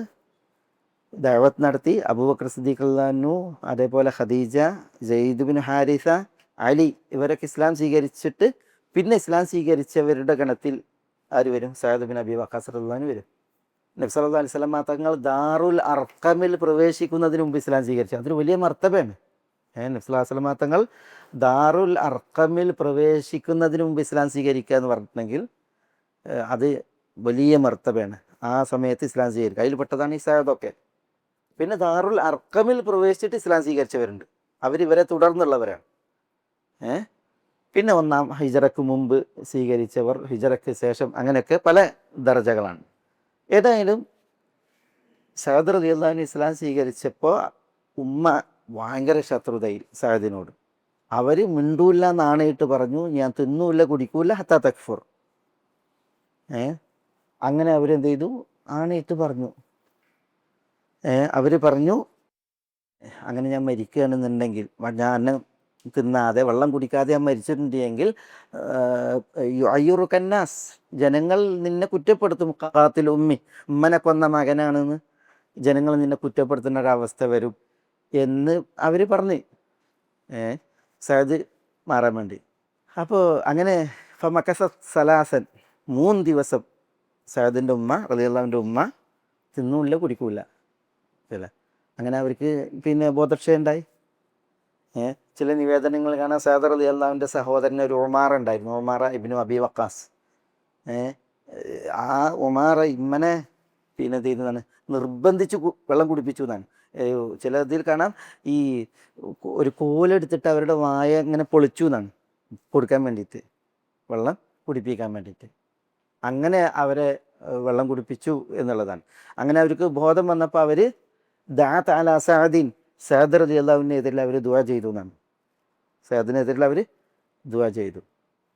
ദഅവത്ത് നടത്തി. അബൂബക്കർ സിദ്ദീഖ് റളിയല്ലാഹു അൻഹു, അതേപോലെ ഖദീജ, സെയ്ദ് ബിൻ ഹാരിസ, അലി, ഇവരൊക്കെ ഇസ്ലാം സ്വീകരിച്ചിട്ട് പിന്നെ ഇസ്ലാം സ്വീകരിച്ചവരുടെ ഗണത്തിൽ ആര് വരും? സഅദ് ബിൻ അബി വഖാസ് റളിയല്ലാഹു അൻഹു വരും. നബി സല്ലല്ലാഹു അലൈഹി വസല്ലം തങ്ങൾ ദാറുൽ അർഖമിൽ പ്രവേശിക്കുന്നതിന് മുമ്പ് ഇസ്ലാം സ്വീകരിച്ചു. അതൊരു വലിയ മർത്തബയാണ്. നബി സല്ലല്ലാഹു അലൈഹി വസല്ലം തങ്ങൾ ദാറുൽ അർഖമിൽ പ്രവേശിക്കുന്നതിന് മുമ്പ് ഇസ്ലാം സ്വീകരിക്കുക എന്ന് പറഞ്ഞിട്ടുണ്ടെങ്കിൽ അത് വലിയ മർത്തബയാണ്. ആ സമയത്ത് ഇസ്ലാം സ്വീകരിക്കുക, അതിൽ പെട്ടതാണ് ഈ സഅദൊക്കെ. പിന്നെ ദാറുൽ അർഖമിൽ പ്രവേശിച്ചിട്ട് ഇസ്ലാം സ്വീകരിച്ചവരുണ്ട്, അവരിവരെ തുടർന്നുള്ളവരാണ്. പിന്നെ 1-ാം ഹിജറക്ക് മുമ്പ് സ്വീകരിച്ചവർ, ഹിജറക്ക് ശേഷം, അങ്ങനെയൊക്കെ പല ദർജകളാണ്. ഏതായാലും സഅദ് റളിയല്ലാഹു അൻഹു ഇസ്ലാം സ്വീകരിച്ചപ്പോൾ ഉമ്മ ഭയങ്കര ശത്രുതയിൽ സഅദിനോട്. അവർ മിണ്ടൂല്ല, നാണയിട്ട് പറഞ്ഞു, ഞാൻ തിന്നൂല്ല, കുടിക്കൂല, ഹത്താ തക്ഫുർ. അങ്ങനെ അവരെന്ത് ചെയ്തു? ആണയിട്ട് പറഞ്ഞു. അവർ പറഞ്ഞു, അങ്ങനെ ഞാൻ മരിക്കുകയാണെന്നുണ്ടെങ്കിൽ, ഞാൻ അന്നം തിന്നാതെ വെള്ളം കുടിക്കാതെ ഞാൻ മരിച്ചിട്ടുണ്ടെങ്കിൽ അയ്യുറു കന്നാസ്, ജനങ്ങൾ നിന്നെ കുറ്റപ്പെടുത്തും. ഖാത്തിൽ ഉമ്മി, ഉമ്മനെ കൊന്ന മകനാണെന്ന് ജനങ്ങൾ നിന്നെ കുറ്റപ്പെടുത്തുന്ന ഒരവസ്ഥ വരും എന്ന് അവർ പറഞ്ഞ് സഅദ് മാറാൻ വേണ്ടി. അപ്പോൾ അങ്ങനെ ഫമക്കസ സലാസൻ, 3 ദിവസം സഅദിൻ്റെ ഉമ്മ റളിയല്ലാഹുവിൻ്റെ ഉമ്മ തിന്നൂല്ല, കുടിക്കൂല. അല്ലേ? അങ്ങനെ അവർക്ക് പിന്നെ ബോധക്ഷയുണ്ടായി. ചില നിവേദനങ്ങൾ കാണാൻ സഅദ് റളിയല്ലാഹുവിൻ്റെ സഹോദരൻ ഒരു ഉമാറ ഉണ്ടായിരുന്നു, ഉമാറ ഇബ്നു അബി വഖാസ്. ആ ഉമാറ ഇമ്മനെ പിന്നെ തീരുന്നതാണ് നിർബന്ധിച്ച് വെള്ളം കുടിപ്പിച്ചു എന്നാണ്. ചിലതിൽ കാണാം ഈ ഒരു കോലെടുത്തിട്ട് അവരുടെ വായ ഇങ്ങനെ പൊളിച്ചു എന്നാണ്, കൊടുക്കാൻ വേണ്ടിയിട്ട്, വെള്ളം കുടിപ്പിക്കാൻ വേണ്ടിയിട്ട്. അങ്ങനെ അവരെ വെള്ളം കുടിപ്പിച്ചു എന്നുള്ളതാണ്. അങ്ങനെ അവർക്ക് ബോധം വന്നപ്പോൾ അവർ ദഅത് അലാ സഅദിൻ, സഅദ് റളിയല്ലാഹുവിനെതിരിൽ അവർ ദുആ ചെയ്തു എന്നാണ്. സഅദിനെതിരിൽ അവർ ദുആ ചെയ്തു.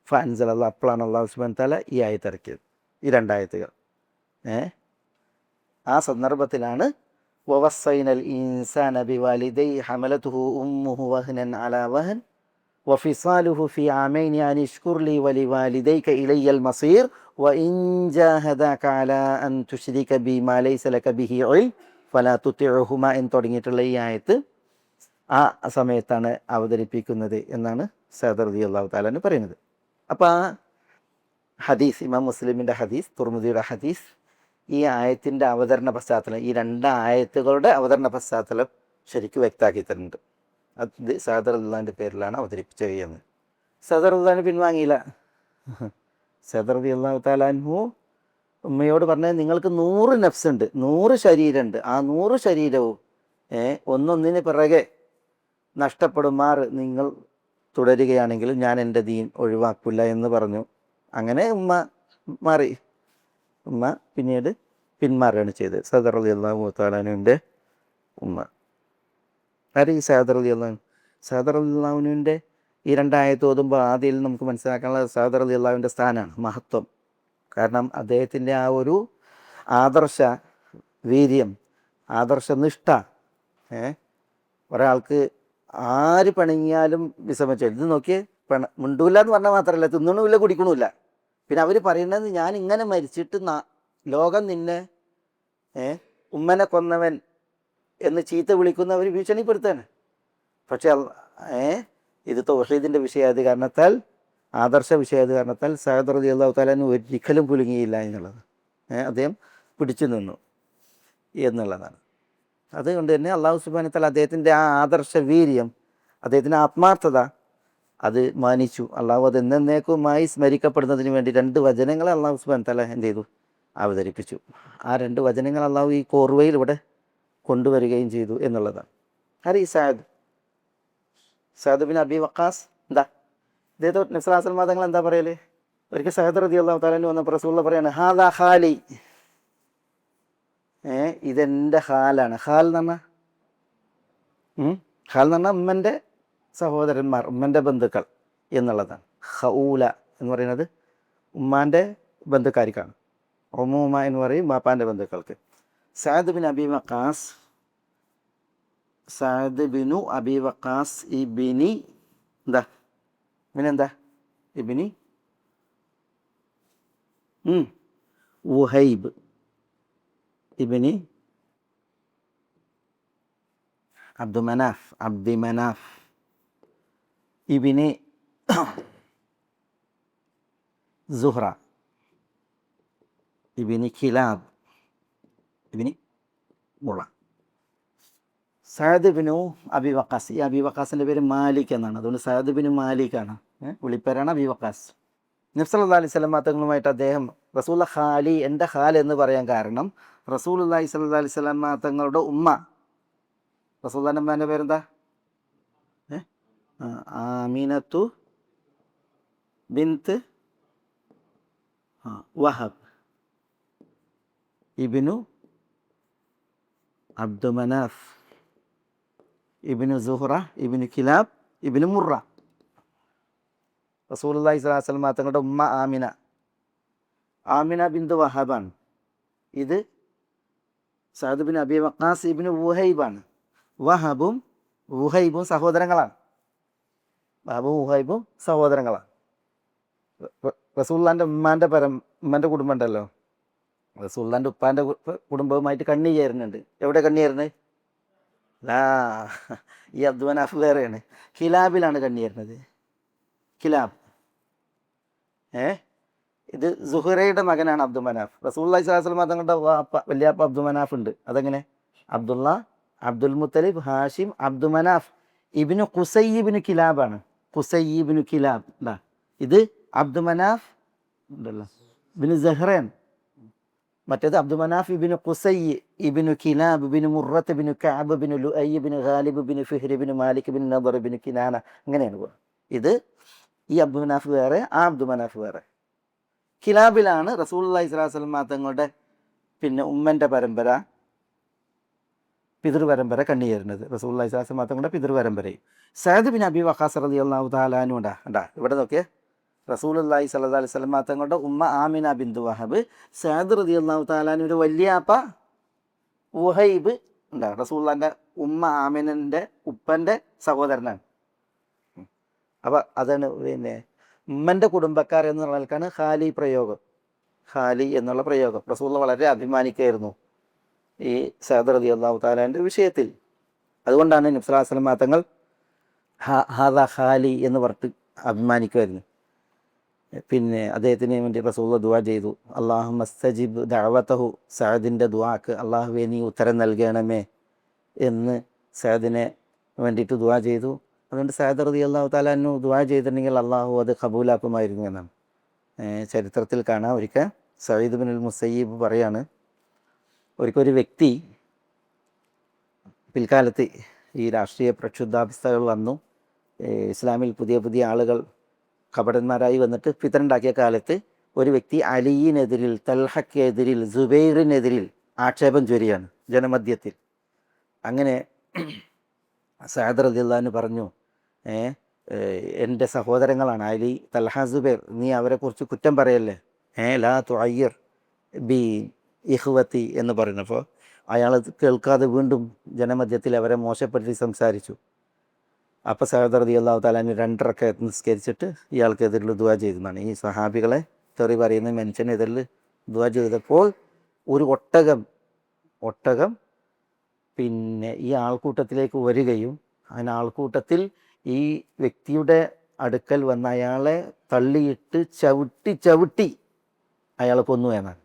ഫഅൻസലല്ലാഹു, അപ്പോഴാണ് അല്ലാഹു സുബ്ഹാനഹു വ തആല ഈ ആയത്ത് ഇറക്കിയത്, ഈ 2 ആയത്തുകൾ. ആ സന്ദർഭത്തിലാണ് വവസ്സൈനൽ ഇൻസാന ബിവാലിദൈഹി ഹമലതുഹു ഉമ്മുഹു വഹ്നൻ അലാ വഹൻ വഫിസാലുഹു ഫി ആമൈനി അൻ ഇശ്കുർ ലി വലിവാലിദൈക ഇലയ്യൽ മസീർ വഇൻ ജാഹദാക അലാ അൻ തുശ്രിക ബി മാ ലൈസ ലക ബിഹി ഇൽം ഫലാ തുത്തിഉഹുമ എന്ന് തുടങ്ങിയിട്ടുള്ള ഈ ആയത്ത് ആ സമയത്താണ് അവതരിപ്പിക്കുന്നത് എന്നാണ് സഅദ് റളിയല്ലാഹു തആല അൻഹു പറയുന്നത്. അപ്പോൾ ആ ഹദീസ്, ഇമാം മുസ്ലിമിൻ്റെ ഹദീസ്, തുർമുദിയുടെ ഹദീസ്, ഈ ആയത്തിൻ്റെ അവതരണ പശ്ചാത്തലം, ഈ രണ്ട് ആയത്തുകളുടെ അവതരണ പശ്ചാത്തലം ശരിക്കും വ്യക്തമാക്കി തരുന്നുണ്ട്. അത് സഅദ് റളിയല്ലാഹുവിൻ്റെ പേരിലാണ് അവതരിപ്പിച്ചത് എന്ന്. സഅദ് റളിയല്ലാഹു പിൻവാങ്ങിയില്ല. സഅദ് റളിയല്ലാഹു തആല അൻഹു ഉമ്മയോട് പറഞ്ഞത്, നിങ്ങൾക്ക് 100 നഫ്സുണ്ട്, 100 ശരീരമുണ്ട്, ആ 100 ശരീരവും ഒന്നൊന്നിന് പിറകെ നഷ്ടപ്പെടുമാറ് നിങ്ങൾ തുടരുകയാണെങ്കിൽ ഞാൻ എൻ്റെ ദീൻ ഒഴിവാക്കില്ല എന്ന് പറഞ്ഞു. അങ്ങനെ ഉമ്മ മാറി. ഉമ്മ പിന്നീട് പിന്മാറുകയാണ് ചെയ്തത്. സഅദ് റളിയല്ലാഹു തആല അൻഹുവിൻ്റെ ഉമ്മ. ഈ സഅദ് റളിയല്ലാഹുവിൻ്റെ ഈ രണ്ടായത്ത് ഓതുമ്പോൾ ആദ്യം നമുക്ക് മനസ്സിലാക്കാനുള്ള സഅദ് റളിയല്ലാഹുവിൻ്റെ സ്ഥാനമാണ്, മഹത്വം. കാരണം അദ്ദേഹത്തിൻ്റെ ആ ഒരു ആദർശ വീര്യം, ആദർശനിഷ്ഠ, ഒരാൾക്ക് ആര് പണിങ്ങിയാലും വിസമ്മതിച്ചു. ഇത് നോക്കിയേ, മുണ്ടൂല എന്ന് പറഞ്ഞാൽ മാത്രമല്ല, തിന്നണമില്ല കുടിക്കണമില്ല. പിന്നെ അവർ പറയുന്നത്, ഞാൻ ഇങ്ങനെ മരിച്ചിട്ട് ലോകം നിന്നെ ഉമ്മനെ കൊന്നവൻ എന്ന് ചീത്ത വിളിക്കുന്നവർ ഭീഷണിപ്പെടുത്താണ്. പക്ഷേ ഇത് തൗഹീദിൻ്റെ വിഷയമായത് കാരണത്താൽ, ആദർശ വിഷയമായത് കാരണത്താൽ സഅദ് റളിയല്ലാഹു തആല ഒരിക്കലും കുലുങ്ങിയില്ല എന്നുള്ളത്, അദ്ദേഹം പിടിച്ചു നിന്നു എന്നുള്ളതാണ്. അതുകൊണ്ട് തന്നെ അള്ളാഹു സുബ്ഹാനഹു വ തആല അദ്ദേഹത്തിൻ്റെ ആ ആദർശ വീര്യം, അദ്ദേഹത്തിൻ്റെ ആത്മാർത്ഥത അത് മാനിച്ചു. അള്ളാഹു അത് എന്നേക്കുമായി സ്മരിക്കപ്പെടുന്നതിന് വേണ്ടി 2 വചനങ്ങൾ അള്ളാഹു സുബ്ഹാനഹു വ തആല എന്ത് ചെയ്തു, അവതരിപ്പിച്ചു. ആ 2 വചനങ്ങൾ അള്ളാഹു ഈ കോർവയിൽ ഇവിടെ കൊണ്ടുവരികയും ചെയ്തു എന്നുള്ളതാണ്. ഈ സഅദ് ബിൻ അബി വഖാസ് എന്താ, ഇദ്ദേഹത്തെ നബി സല്ലല്ലാഹു അലൈഹി വസല്ലം തങ്ങൾ എന്താ പറയല്? ഒരിക്കൽ സഅദ് റളിയല്ലാഹു തആല അൻഹു വന്നപ്പോൾ റസൂലുള്ളാഹി പറയാണ്, ഹാദാ ഖാലി, ഇതെൻ്റെ ഖാലാണ്. ഖാൽ എന്ന് പറഞ്ഞാൽ ഉമ്മൻ്റെ സഹോദരന്മാർ, ഉമ്മൻ്റെ ബന്ധുക്കൾ എന്നുള്ളതാണ്. ഖഊല എന്ന് പറയുന്നത് ഉമ്മാൻ്റെ ബന്ധുക്കാർക്കാണ്. ഉമ്മൂമ എന്ന് പറയും ബാപ്പാൻ്റെ ബന്ധുക്കൾക്ക്. Saad bin Abi Waqqas, Saad bin Abi Waqqas ഇബ്നി എന്താ, ഇവനെന്താ, ഇബ്നി വുഹൈബ് ഇബ്നി അബ്ദുമനാഫ് ഇബ്നി സുഹ്റ ഇബ്നി കിലാബ് ഇബ്നി മുറ. സഅദ് ബിനു അബി വഖാസ്, ഈ അബി വഖാസിൻ്റെ പേര് മാലിക് എന്നാണ്, അതുകൊണ്ട് സഅദ് ബിനു മാലിക്കാണ്, വിളിപ്പേരാണ് അബി വഖാസ്. നബി സല്ലല്ലാഹു അലൈഹി വസല്ലം തങ്ങളുമായിട്ട് അദ്ദേഹം റസൂലുള്ളാഹി ഖാലി, എൻ്റെ ഖാൽ എന്ന് പറയാൻ കാരണം റസൂലുള്ളാഹി സ്വല്ലല്ലാഹു അലൈഹി വസല്ലം തങ്ങളുടെ ഉമ്മ, റസൂലുള്ളാഹിൻ്റെ ഉമ്മാൻ്റെ പേരെന്താ, ആമിനത്തു ബിൻത്ത് വഹബ് ഇബ്നു അബ്ദുമനാഫ് ഇബ്നു സുഹ്റ ഇബ്നു കിലാബ് ഇബ്നു മുറ. റസൂലുള്ളാഹി സ്വല്ലല്ലാഹു അലൈഹി വസല്ലം തങ്ങളുടെ ഉമ്മ ആമിന ബിന്ത് വഹബാണ്. ഇത് Saad bin Abi Waqqas ibn വുഹൈബാണ്. വഹബും വുഹൈബും സഹോദരങ്ങളാണ്. വഹബും വുഹൈബും സഹോദരങ്ങളാണ്. റസൂലുള്ളാഹിൻ്റെ ഉമ്മൻ്റെ കുടുംബം ഉണ്ടല്ലോ, റസൂലുള്ളാഹിൻ്റെ ഉപ്പാൻ്റെ കുടുംബവുമായിട്ട് കണ്ണി ചേരുന്നുണ്ട്. എവിടെ കണ്ണി ചേരുന്നത്? ഈ അബ്ദുമനാഫ് വേറെയാണ്, കിലാബിലാണ് കണ്ണി ചേരുന്നത്. കിലാബ്, ഇത് സുഹറയുടെ മകനാണ് അബ്ദുമനാഫ്. റസൂലുള്ളാഹി സ്വല്ലല്ലാഹു അലൈഹി വസല്ലം തങ്ങളുടെ വല്യാപ്പ അബ്ദുമനാഫ് ഉണ്ട്. അതെങ്ങനെ? അബ്ദുള്ള, അബ്ദുൽ മുത്തലിബ്, ഹാഷിം, അബ്ദുമനാഫ് ഇബ്നു ഖുസൈ ഇബ്നു കിലാബാണ്. ഖുസൈ ഇബ്നു കിലാബ്. ഇത് അബ്ദുമനാഫ് ഉണ്ടല്ലോ ഇബ്നു സഹ്റൻ. മറ്റേത് അബ്ദുമനാഫ് ഇബ്നു ഖുസൈ ഇബ്നു കിലാബ് ഇബ്നു മുറത്ത് ഇബ്നു കഅബ് ഇബ്നു ലുഅയ് ഇബ്നു ഗാലിബ് ഇബ്നു ഫിഹ്ർ ഇബ്നു മാലിക് ഇബ്നു നദർ ഇബ്നു കിനാന. അങ്ങനെയാണ് പോകുന്നത്. ഇത് ഈ അബ്ദുമനാഫ് വേറെ, ആ അബ്ദുമനാഫ് വേറെ. കിലാബിലാണ് റസൂലുള്ളാഹി സ്വല്ലല്ലാഹു അലൈഹി വസല്ലം തങ്ങളുടെ പിന്നെ ഉമ്മൻ്റെ പരമ്പര, പിതൃപരമ്പര കണ്ണുചേരുന്നത്. റസൂലുള്ളാഹി സ്വല്ലല്ലാഹു അലൈഹി വസല്ലം തങ്ങളുടെ പിതൃപരമ്പരയും. സഅദ് ബിൻ അബി വഖാസ് റളിയല്ലാഹു തആല അൻഹു ഉണ്ടാ ഇവിടെ നോക്കിയേ, റസൂലുള്ളാഹി സ്വല്ലല്ലാഹു അലൈഹി വസല്ലം തങ്ങളുടെ ഉമ്മ ആമിന ബിന്തു വഹബ്, സഅദ് റളിയല്ലാഹു തആല അൻഹുവിൻ്റെ വല്യാപ്പ വുഹൈബ് ഉണ്ടാ, റസൂലുള്ളാഹിൻ്റെ ഉമ്മ ആമിനൻ്റെ ഉപ്പൻ്റെ സഹോദരനാണ്. അപ്പോൾ അതാണ് പിന്നെ ഉമ്മൻ്റെ കുടുംബക്കാർ എന്നുള്ളവർക്കാണ് ഖാലി പ്രയോഗം. ഖാലി എന്നുള്ള പ്രയോഗം റസൂലുള്ളാഹി വളരെ അഭിമാനിക്കുകയായിരുന്നു. ഈ സഅദ് റളിയല്ലാഹു തആലാൻ്റെ വിഷയത്തിൽ. അതുകൊണ്ടാണ് നബി സല്ലല്ലാഹു അലൈഹി വസല്ലം തങ്ങൾ ഹാദ ഖാലി എന്ന് പറഞ്ഞിട്ട് അഭിമാനിക്കുമായിരുന്നു. പിന്നെ അദ്ദേഹത്തിന് വേണ്ടി റസൂലുള്ളാഹി ദുആ ചെയ്തു, അല്ലാഹുമ്മ സ്തജിബ് ദഅവതഹു, സഅദിൻ്റെ ദുആക്ക് അള്ളാഹുവേ നീ ഉത്തരം നൽകണമേ എന്ന് സഅദിനെ വേണ്ടിയിട്ട് ദുആ ചെയ്തു. അതുകൊണ്ട് സഅദ് റളിയല്ലാഹു തആല അൻഹു ദുആ ചെയ്തിട്ടുണ്ടെങ്കിൽ അള്ളാഹു അത് ഖബൂലാക്കുമായിരുന്നു എന്നാണ് ചരിത്രത്തിൽ കാണാം. ഒരിക്കൽ സഈദ് ഇബ്നുൽ മുസയ്യിബ് പറയാണ്, ഒരിക്കൽ ഒരു വ്യക്തി, പിൽക്കാലത്ത് ഈ രാഷ്ട്രീയ പ്രക്ഷുബ്ധാവസ്ഥകൾ വന്നു, ഇസ്ലാമിൽ പുതിയ പുതിയ ആളുകൾ കപടന്മാരായി വന്നിട്ട് ഫിത്ന കാലത്ത് ഒരു വ്യക്തി അലിയിനെതിരിൽ, തൽഹക്കെതിരിൽ, സുബൈറിനെതിരിൽ ആക്ഷേപം ചൊരിയാണ് ജനമധ്യത്തിൽ. അങ്ങനെ സഅദ് റളിയല്ലാഹു അൻഹു പറഞ്ഞു, എൻ്റെ സഹോദരങ്ങളാണ് അലി, തൽഹ, സുബൈർ, നീ അവരെക്കുറിച്ച് കുറ്റം പറയല്ലേ, ലാ തുഅയ്യിർ ബി ഇഖ്വത്തി എന്ന് പറയുന്നപ്പോൾ അയാൾ കേൾക്കാതെ വീണ്ടും ജനമധ്യത്തിൽ അവരെ മോശപ്പെടുത്തി സംസാരിച്ചു. അപ്പോൾ സഅദ് റളിയല്ലാഹു തആല അൻഹു 2 റക്അത്ത് നിസ്കരിച്ചിട്ട് ഇയാൾക്കെതിരിൽ ദുആ ചെയ്തതാണ്. ഈ സഹാബികളെ തെറി പറയുന്ന മനുഷ്യനെതിരിൽ ദുആ ചെയ്തപ്പോൾ ഒരു ഒട്ടകം പിന്നെ ഈ ആൾക്കൂട്ടത്തിലേക്ക് വരികയും അതിന് ആൾക്കൂട്ടത്തിൽ ഈ വ്യക്തിയുടെ അടുക്കൽ വന്ന അയാളെ തള്ളിയിട്ട് ചവിട്ടി അയാളെ കൊന്നു എന്നാണ്.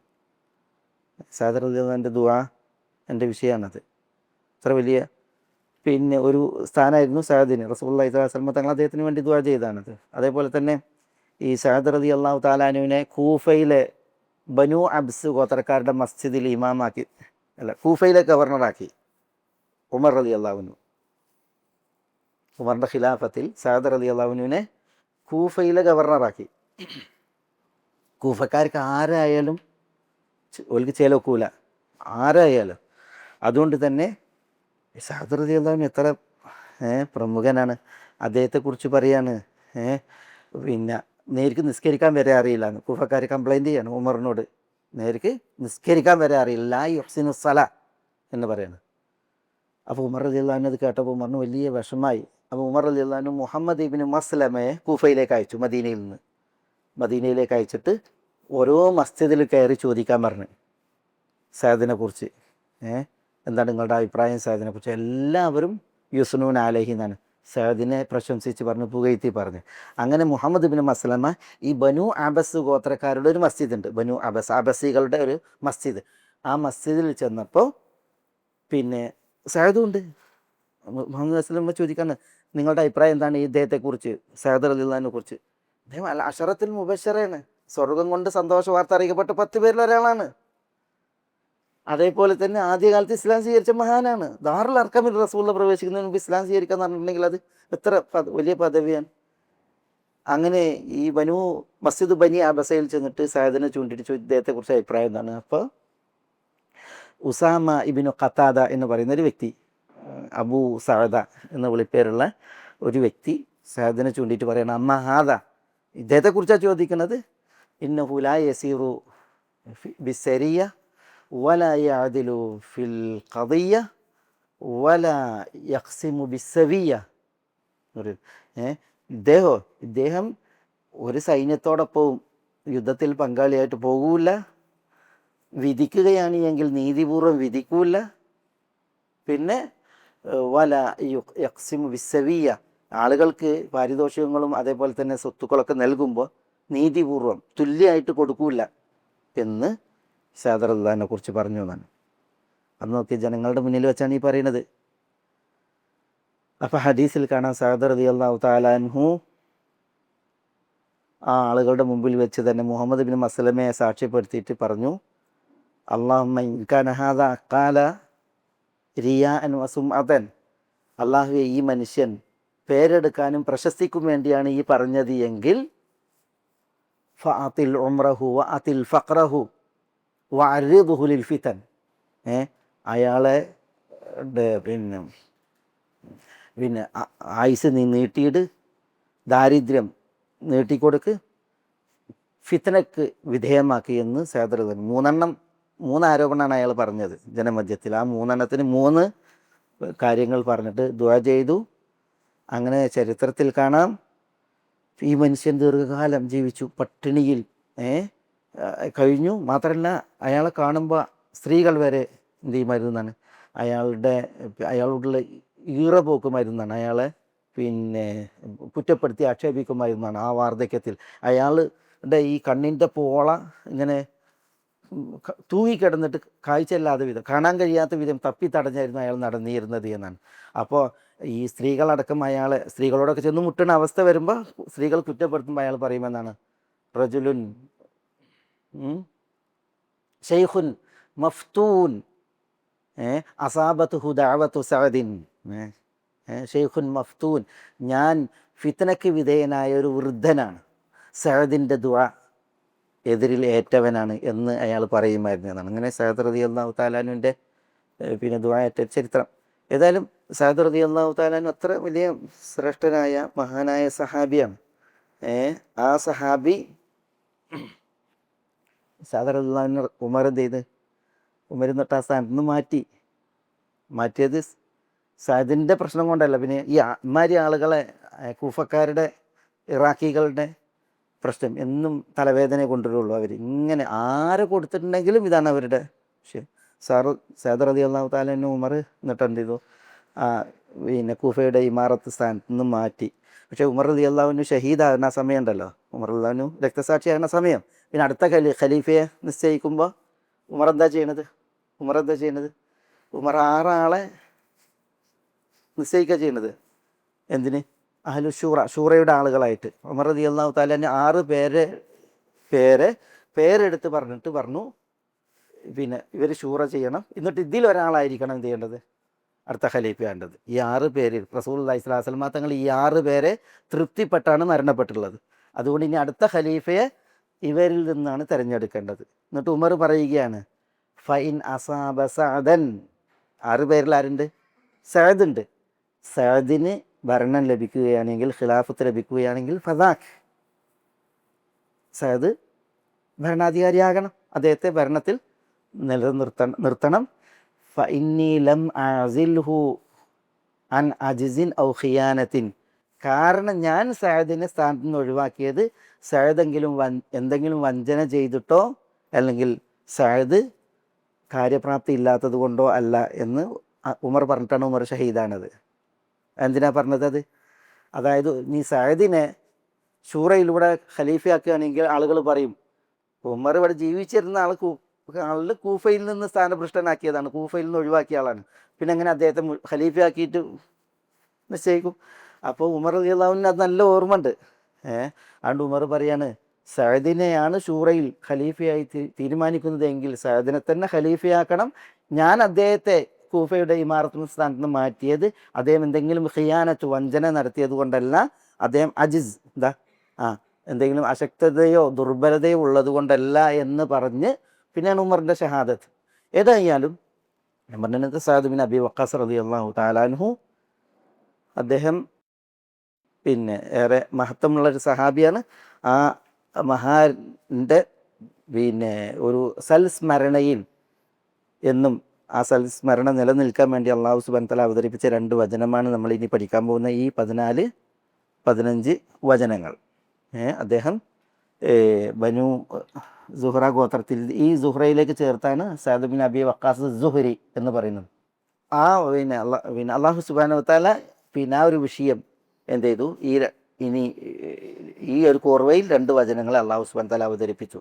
സഅദ് റളിയല്ലാഹു അൻഹുവിൻ്റെ ദുആ എൻ്റെ വിഷയമാണത്. അത്ര വലിയ പിന്നെ ഒരു സ്ഥാനമായിരുന്നു സഅദിന്. റസൂലുള്ളാഹി സ്വല്ലല്ലാഹു അലൈഹി വസല്ലം തങ്ങൾ അദ്ദേഹത്തിന് വേണ്ടി ദുആ ചെയ്തതാണത്. അതേപോലെ തന്നെ ഈ സഅദ് റളിയല്ലാഹു തആല അൻഹുവിനെ കൂഫയിലെ ബനു അബ്സ് ഗോത്രക്കാരുടെ മസ്ജിദിൽ ഇമാമാക്കി, കൂഫയിലെ ഗവർണറാക്കി ഉമർ റളിയല്ലാഹു അൻഹു. ഉമറിൻ്റെ ഖിലാഫത്തിൽ സഅദ് റളിയല്ലാഹു അൻഹുവിനെ കൂഫയിലെ ഗവർണറാക്കി. കൂഫക്കാർക്ക് ആരായാലും ഓൽക്ക് ചേലൊക്കൂല, ആരായാലും. അതുകൊണ്ട് തന്നെ സഅദ് റളിയല്ലാഹു അൻഹു എത്ര പ്രമുഖനാണ്. അദ്ദേഹത്തെക്കുറിച്ച് പറയാണ്, പിന്നെ നേർക്ക് നിസ്കരിക്കാൻ വരെ അറിയില്ല എന്ന് കൂഫക്കാർ കംപ്ലൈൻറ്റ് ചെയ്യാണ് ഉമറിനോട്, നേർക്ക് നിസ്കരിക്കാൻ വരെ അറിയില്ല, ലാ യുഹ്സിനു സ്വല എന്ന് പറയാണ്. അപ്പോൾ ഉമർ റളിയല്ലാഹു അൻഹു അത് കേട്ടപ്പോൾ ഉമറിന് വലിയ വിഷമായി. അപ്പോൾ ഉമർ റളിയല്ലാഹു അൻഹു മുഹമ്മദ് ഇബ്നു മസ്ലമയെ കൂഫയിലേക്ക് അയച്ചു, മദീനയിലേക്ക് അയച്ചിട്ട് ഓരോ മസ്ജിദിൽ കയറി ചോദിക്കാൻ പറഞ്ഞു സഅദിനെ കുറിച്ച്. എന്താണ് നിങ്ങളുടെ അഭിപ്രായം സഅദിനെ കുറിച്ച്? എല്ലാവരും യുസ്നൂൻ അലൈഹി എന്നാണ്, സഅദിനെ പ്രശംസിച്ച് പറഞ്ഞു, പുകഴ്ത്തി പറഞ്ഞു. അങ്ങനെ മുഹമ്മദ് ഇബ്നു മസ്ലമ ഈ ബനു അബസ് ഗോത്രക്കാരുടെ ഒരു മസ്ജിദ് ഉണ്ട്, ബനു അബസ്, അബസികളുടെ ഒരു മസ്ജിദ്. ആ മസ്ജിദിൽ ചെന്നപ്പോൾ പിന്നെ സഅദും ഉണ്ട്. മുഹമ്മദ് വസ്ലമ ചോദിക്കാണ്, നിങ്ങളുടെ അഭിപ്രായം എന്താണ് ഈ ഇദ്ദേഹത്തെക്കുറിച്ച്, സഅദ് റളിയല്ലാഹു അൻഹുവിനെ കുറിച്ച്? അദ്ദേഹം അൽ അശറത്തുൽ മുബശ്ശറയാണ്, സ്വർഗം കൊണ്ട് സന്തോഷ വാർത്ത അറിയിക്കപ്പെട്ട 10 പേരിൽ ഒരാളാണ്. അതേപോലെ തന്നെ ആദ്യകാലത്ത് ഇസ്ലാം സ്വീകരിച്ച മഹാനാണ്. ദാറുൽ അർഖമിൽ റസൂലുള്ളാഹി പ്രവേശിക്കുന്നതിന് മുമ്പ് ഇസ്ലാം സ്വീകരിക്കുക എന്ന് പറഞ്ഞിട്ടുണ്ടെങ്കിൽ അത് എത്ര വലിയ പദവിയാണ്. അങ്ങനെ ഈ മസ്ജിദ് ബനി അബസയിൽ ചെന്നിട്ട് സഅദിനെ ചൂണ്ടിട്ട് ഇദ്ദേഹത്തെക്കുറിച്ച് അഭിപ്രായം എന്താണ്? അപ്പോൾ ഉസാമ ഇബ്നു ഖതാദ എന്ന് പറയുന്ന ഒരു വ്യക്തി, അബൂ സഅദ എന്ന വിളിപ്പേരുള്ള ഒരു വ്യക്തി സഅദിനെ ചൂണ്ടിയിട്ട് പറയണം, അമ്മ ഹാദ, ഇദ്ദേഹത്തെക്കുറിച്ചാണ് ചോദിക്കുന്നത്, ഇന്നഹു ലാ യസീറു ബിസ്സരിയ വലാ യഅദിലു ഫിൽ ഖദിയ വലാ യഖ്സിമു ബിസ്സവിയ. ഇദ്ദേഹം ഒരു സൈന്യത്തോടൊപ്പവും യുദ്ധത്തിൽ പങ്കാളിയായിട്ട് പോകൂല, വിധിക്കുകയാണ് എങ്കിൽ നീതിപൂർവ്വം വിധിക്കൂല, പിന്നെ വല യഖ്സിമു ബിസ്സവിയ, ആളുകൾക്ക് പാരിതോഷികങ്ങളും അതേപോലെ തന്നെ സ്വത്തുക്കളൊക്കെ നൽകുമ്പോൾ നീതിപൂർവ്വം തുല്യമായിട്ട് കൊടുക്കൂല എന്ന് സഅദ് റളിയല്ലാഹുവിനെ കുറിച്ച് പറഞ്ഞു എന്നാണ്. അന്ന് നോക്കി ജനങ്ങളുടെ മുന്നിൽ വെച്ചാണ് ഈ പറയുന്നത്. അപ്പോൾ ഹദീസിൽ കാണാം സഅദ് റളിയല്ലാഹു തആല അൻഹു ആ ആളുകളുടെ മുമ്പിൽ വെച്ച് തന്നെ മുഹമ്മദ് ഇബ്നു മസ്ലമയെ സാക്ഷ്യപ്പെടുത്തിയിട്ട് പറഞ്ഞു, അല്ലാഹുമ്മ ഇൻ കാന ഹാദാ ഖാല റിയാഅൻ വസുംഅതൻ, അല്ലാഹുവേ ഈ മനുഷ്യൻ പേരെടുക്കാനും പ്രശസ്തിക്കും വേണ്ടിയാണ് ഈ പറഞ്ഞത് എങ്കിൽ ഫഅതിൽ ഉംറഹു വഅതിൽ ഫഖറഹു വഅരിദ്ഹു ലിൽ ഫിതൻ, അയാളെ പിന്നെ ആയുസ് നീ നീട്ടിയിട്ട് ദാരിദ്ര്യം നീട്ടിക്കൊടുക്ക്, ഫിത്നക്ക് വിധേയമാക്കി എന്ന് സഅദ് റളിയല്ലാഹു 3 ആരോപണമാണ് അയാൾ പറഞ്ഞത് ജനമധ്യത്തിൽ. ആ 3 3 കാര്യങ്ങൾ പറഞ്ഞിട്ട് ദുആ ചെയ്തു. അങ്ങനെ ചരിത്രത്തിൽ കാണാം ഈ മനുഷ്യൻ ദീർഘകാലം ജീവിച്ചു, പട്ടിണിയിൽ കഴിഞ്ഞു. മാത്രമല്ല അയാളെ കാണുമ്പോൾ സ്ത്രീകൾ വരെ എന്ത് ചെയ്യുമായിരുന്നാണ്, അയാളോടുള്ള ഈറ പോക്കുമായിരുന്നാണ്, അയാളെ പിന്നെ കുറ്റപ്പെടുത്തി ആക്ഷേപിക്കുമായിരുന്നാണ്. ആ വാർദ്ധക്യത്തിൽ അയാളുടെ ഈ കണ്ണിൻ്റെ പോള ഇങ്ങനെ തൂങ്ങിക്കിടന്നിട്ട് കാഴ്ചയില്ലാത്ത വിധം, കാണാൻ കഴിയാത്ത വിധം തപ്പി തടഞ്ഞായിരുന്നു അയാൾ നടന്നിരുന്നത് എന്നാണ്. അപ്പോൾ ഈ സ്ത്രീകളടക്കം സ്ത്രീകളോടൊക്കെ ചെന്ന് മുട്ടുന്ന അവസ്ഥ വരുമ്പോൾ സ്ത്രീകൾ കുറ്റപ്പെടുത്തുമ്പോൾ അയാൾ പറയുമെന്നാണ്, റജുലുൻ ഷെയ്ഖുൻ മഫ്തൂൻ അസാബത്തുഹു ദഅവതു സഅദിൻ, ഷെയ്ഖുൻ മഫ്തൂൻ, ഞാൻ ഫിത്നയ്ക്ക് വിധേയനായ ഒരു വൃദ്ധനാണ്, സഅദിൻ്റെ ദുആ എതിരിൽ ഏറ്റവനാണ് എന്ന് അയാൾ പറയുമായിരുന്നു എന്നാണ്. അങ്ങനെ സഅദ് റളിയല്ലാഹു തആല അൻഹുവിൻ്റെ പിന്നെ ദുആ ഏറ്റ ചരിത്രം. ഏതായാലും സഅദ് റളിയല്ലാഹു തആല അൻഹു അത്ര വലിയ ശ്രേഷ്ഠനായ മഹാനായ സഹാബിയാണ്. ആ സഹാബി സഅദ് റളിയല്ലാഹു അൻഹു ഉമർ എന്ത് ചെയ്ത്, ഉമർ എന്നിട്ട് ആ സ്ഥാനത്ത് നിന്ന് മാറ്റിയത് സഅദിൻ്റെ പ്രശ്നം കൊണ്ടല്ല, പിന്നെ ഈ അമ്മാരി ആളുകളെ കൂഫക്കാരുടെ ഇറാഖികളുടെ പ്രശ്നം എന്നും തലവേദന കൊണ്ടുവരുള്ളൂ. അവർ ഇങ്ങനെ ആരെ കൊടുത്തിട്ടുണ്ടെങ്കിലും ഇതാണ് അവരുടെ വിഷയം. സഅദ് റളിയല്ലാഹു തആല അൻഹു ഉമർ എന്നിട്ട് എന്ത് ചെയ്തു, പിന്നെ കൂഫയുടെ ഇമാറത്ത് സ്ഥാനത്ത് നിന്ന് മാറ്റി. പക്ഷേ ഉമർ റളിയല്ലാഹു അൻഹു ഷഹീദാകുന്ന സമയം ഉണ്ടല്ലോ, ഉമർ റളിയല്ലാഹു അൻഹു രക്തസാക്ഷിയാകുന്ന സമയം, പിന്നെ അടുത്ത ഖലീഫയെ നിശ്ചയിക്കുമ്പോൾ ഉമർ എന്താ ചെയ്യണത്, ഉമർ 6 ആളെ നിശ്ചയിക്കുക ചെയ്യണത്. എന്തിന്? അഹ്ലു ഷൂറയുടെ ആളുകളായിട്ട്. ഉമർ റളിയല്ലാഹു തആല 6 പേരെടുത്ത് പറഞ്ഞിട്ട് പറഞ്ഞു, പിന്നെ ഇവർ ഷൂറ ചെയ്യണം, എന്നിട്ട് ഇതിലൊരാളായിരിക്കണം എന്ത് ചെയ്യേണ്ടത്, അടുത്ത ഖലീഫ വേണ്ടത്. ഈ 6 പേരിൽ റസൂലുള്ളാഹി സ്വല്ലല്ലാഹു അലൈഹി വസല്ലം തങ്ങൾ ഈ 6 പേരെ തൃപ്തിപ്പെട്ടാണ് മരണപ്പെട്ടുള്ളത്. അതുകൊണ്ട് ഇനി അടുത്ത ഖലീഫയെ ഇവരിൽ നിന്നാണ് തിരഞ്ഞെടുക്കേണ്ടത്. എന്നിട്ട് ഉമർ പറയുകയാണ്, ഫൈൻ അസാബ സഅദൻ, 6 പേരിൽ ആരുണ്ട്, സഅദ് ഉണ്ട്, സഅദിന് ഭരണം ലഭിക്കുകയാണെങ്കിൽ, ഖിലാഫത്ത് ലഭിക്കുകയാണെങ്കിൽ ഫദാഖ്, സഅദ് ഭരണാധികാരിയാകണം, അദ്ദേഹത്തെ ഭരണത്തിൽ നിർത്തണം. ഫഇന്നി ലം അസിൽഹു അൻ അജ്സിൻ ഔ ഖിയാനത്തിൻ, കാരണം ഞാൻ സഅദിനെ സ്ഥാനത്ത് നിന്ന് ഒഴിവാക്കിയത് എന്തെങ്കിലും വഞ്ചന ചെയ്തിട്ടോ അല്ലെങ്കിൽ സഅദ് കാര്യപ്രാപ്തി ഇല്ലാത്തത് കൊണ്ടോ അല്ല എന്ന് ഉമർ പറഞ്ഞിട്ടാണ് ഉമർ ഷഹീദാണത്. എന്തിനാ പറഞ്ഞത് അത്? അതായത് നീ സഅദിനെ ഷൂറയിലൂടെ ഖലീഫയാക്കുകയാണെങ്കിൽ ആളുകൾ പറയും, ഉമർ ഇവിടെ ജീവിച്ചിരുന്ന ആളിൽ കൂഫയിൽ നിന്ന് സ്ഥാനഭ്രഷ്ടനാക്കിയതാണ്, കൂഫയിൽ നിന്ന് ഒഴിവാക്കിയ ആളാണ്, പിന്നെ അങ്ങനെ അദ്ദേഹത്തെ ഖലീഫയാക്കിയിട്ട് നിശ്ചയിക്കും. അപ്പോൾ ഉമർ റളിയല്ലാഹു അൻഹു അത് നല്ല ഓർമ്മ ഉണ്ട്. അതുകൊണ്ട് ഉമർ പറയാണ്, സഅദിനെയാണ് ഷൂറയിൽ ഖലീഫയായി തീരുമാനിക്കുന്നതെങ്കിൽ സഅദിനെ തന്നെ ഖലീഫയാക്കണം. ഞാൻ അദ്ദേഹത്തെ കൂഫയുടെ ഇമാറത്ത് സ്ഥാനത്ത് നിന്ന് മാറ്റിയത് അദ്ദേഹം എന്തെങ്കിലും ഖിയാനത്ത് വഞ്ചന നടത്തിയത് കൊണ്ടല്ല, അദ്ദേഹം അജിസ് എന്തെങ്കിലും അശക്തതയോ ദുർബലതയോ ഉള്ളത് കൊണ്ടല്ല എന്ന് പറഞ്ഞ് പിന്നെയാണ് ഉമറിൻ്റെ ഷഹാദത്ത്. ഏതായാലും ഉമറിൻ്റെ സഅദ് ബിൻ അബി വഖാസ് റളിയല്ലാഹു തആല അൻഹു അദ്ദേഹം പിന്നെ ഏറെ മഹത്വമുള്ളൊരു സഹാബിയാണ്. ആ മഹാൻ്റെ പിന്നെ ഒരു സൽസ്മരണയിൽ എന്നും ആ സൽസ്മരണ നിലനിൽക്കാൻ വേണ്ടി അള്ളാഹു സുബ്ഹാനഹു വ തആല അവതരിപ്പിച്ച 2 വചനമാണ് നമ്മൾ ഇനി പഠിക്കാൻ പോകുന്ന ഈ 14-15 വചനങ്ങൾ. അദ്ദേഹം ബനു സുഹ്റ ഗോത്രത്തിൽ, ഈ സുഹ്റയിലേക്ക് ചേർത്താണ് Saad bin Abi Waqas Zuhri എന്ന് പറയുന്നത്. ആ പിന്നെ അള്ളാഹു സുബ്ഹാനഹു വ തആല പിന്നെ ആ ഒരു വിഷയം എന്ത് ചെയ്തു, ഇനി ഈ ഒരു കോർവയിൽ 2 വചനങ്ങൾ അള്ളാഹു സുബ്ഹാനഹു വ തആല അവതരിപ്പിച്ചു.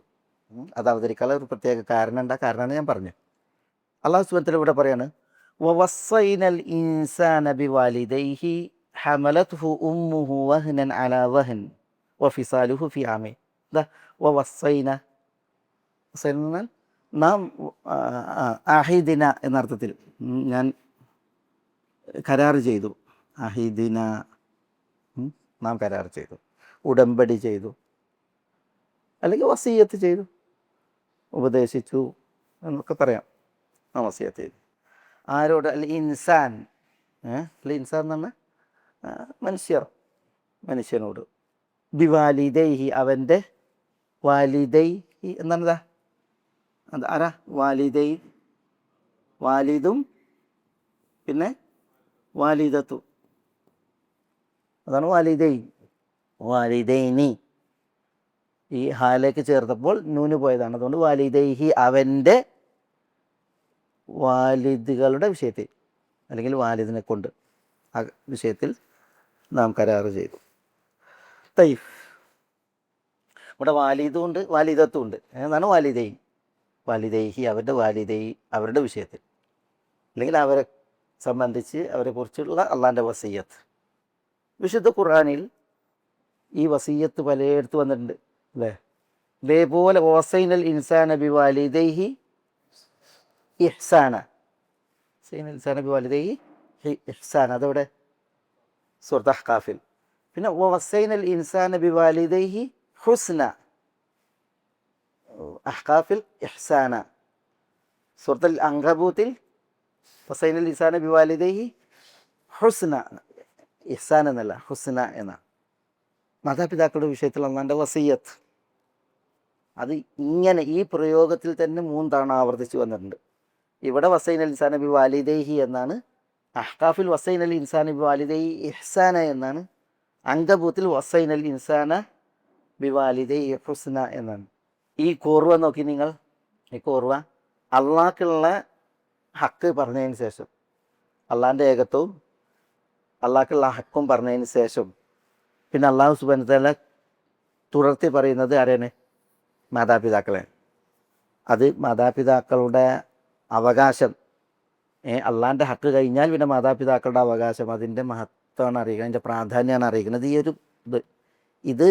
അത് അവതരിക്കാനുള്ള ഒരു പ്രത്യേക കാരണമാണ് ഞാൻ പറഞ്ഞു. അള്ളാഹു സുബ്ഹാനഹു വ തആല ഇവിടെ പറയാണ്, വവസ്സൈനൽ ഇൻസാന ബിവാലിദൈഹി ഹമലത്ഹു ഉമ്മുഹു വഹ്നൻ അലാ വഹ്ൻ വഫിസാലുഹു ഫി ആമൈൻ. വവസ്സൈന എന്നാൽ നാം അഹിദിന എന്നർത്ഥത്തിൽ ഞാൻ കരാർ ചെയ്തു, അഹിദിന നാം കരാർ ചെയ്തു, ഉടമ്പടി ചെയ്തു, അല്ലെങ്കിൽ വസിയ്യത്ത് ചെയ്തു, ഉപദേശിച്ചു എന്നൊക്കെ പറയാം. ആ വസിയ്യത്ത് ചെയ്തു ആരോട്? അല്ല ഇൻസാൻ, അല്ല ഇൻസാൻ എന്ന് പറഞ്ഞാൽ മനുഷ്യനോട്, ബിവാലിദൈഹി അവൻ്റെ, വാലിദൈഹി എന്നാ ആരാ? വാലിദും പിന്നെ വാലിദത്തു, അതാണ് വാലിദൈനി. ഈ ഹാലേക്ക് ചേർത്തപ്പോൾ നൂന് പോയതാണ്, അതുകൊണ്ട് വാലിദൈഹി അവൻ്റെ വാലിദുകളുടെ വിഷയത്തിൽ അല്ലെങ്കിൽ വാലിദിനെ കൊണ്ട് ആ വിഷയത്തിൽ നാം കരാറ് ചെയ്തു. തയ്ഫ് ഇവിടെ വാലിദും ഉണ്ട് വാലിദത്തും ഉണ്ട്. എന്നാണ് വാലിദൈൻ, വാലിദൈഹി അവരുടെ വാലിദൈ അവരുടെ വിഷയത്തിൽ അല്ലെങ്കിൽ അവരെ സംബന്ധിച്ച് അവരെ കുറിച്ചുള്ള അള്ളാൻ്റെ വസീയത്ത്. വിശുദ്ധ ഖുർആനിൽ ഈ വസീയത്ത് പലയിടത്ത് വന്നിട്ടുണ്ട് അല്ലേ. ഇതേപോലെ വസൈനൽ ഇൻസാന ബിവാലിദൈഹി ഇഹ്സാന, സൈനൽ ഇൻസാന ബിവാലിദൈഹി ഇഹ്സാന, അതവിടെ സൂറത്ത് അഹ്ഖാഫിൽ. പിന്നെ വസൈനൽ ഇൻസാന ബിവാലിദൈഹി ഹുസ്ന, അഹ്ഖാഫിൽ ഇഹ്സാന. സൂറത്തുൽ അൻകബൂത്തിൽ വസൈനൽ ഇൻസാന ബിവാലിദൈഹി ഹുസ്ന, ഇഹ്സാൻ എന്നല്ല ഹുസ്ന എന്ന. മാതാപിതാക്കളുടെ വിഷയത്തിൽ അള്ളാൻ്റെ വസീയത്ത് അത് ഇങ്ങനെ ഈ പ്രയോഗത്തിൽ തന്നെ 3 തവണ ആവർത്തിച്ച് വന്നിട്ടുണ്ട്. ഇവിടെ വസൈനൽ ഇൻസാന ബി വാലിദൈഹി എന്നാണ്, അഹ്കാഫിൽ വസൈനൽ ഇൻസാന ബി വാലിദൈഹി ഇഹ്സാന എന്നാണ്, അങ്കബൂത്തിൽ വസൈനൽ ഇൻസാന ബി വാലിദൈഹി ഹുസ്ന എന്നാണ്. ഈ കോർവ നോക്കി നിങ്ങൾ, ഈ കോർവ അള്ളാഹ്ക്കുള്ള ഹക്ക് പറഞ്ഞതിന് ശേഷം, അള്ളാഹിൻ്റെ ഏകത്വവും അള്ളാഹ്ക്കുള്ള ഹക്കും പറഞ്ഞതിന് ശേഷം പിന്നെ അള്ളാഹു സുബ്ഹാനഹു വ തആല തുടർത്തി പറയുന്നത് ആരെയാണ്? മാതാപിതാക്കളെ. അത് മാതാപിതാക്കളുടെ അവകാശം, അള്ളാഹിൻ്റെ ഹക്ക് കഴിഞ്ഞാൽ പിന്നെ മാതാപിതാക്കളുടെ അവകാശം, അതിൻ്റെ മഹത്വമാണ് അറിയിക്കുന്നത്, അതിൻ്റെ പ്രാധാന്യമാണ് അറിയിക്കുന്നത്. ഈ ഒരു ഇത്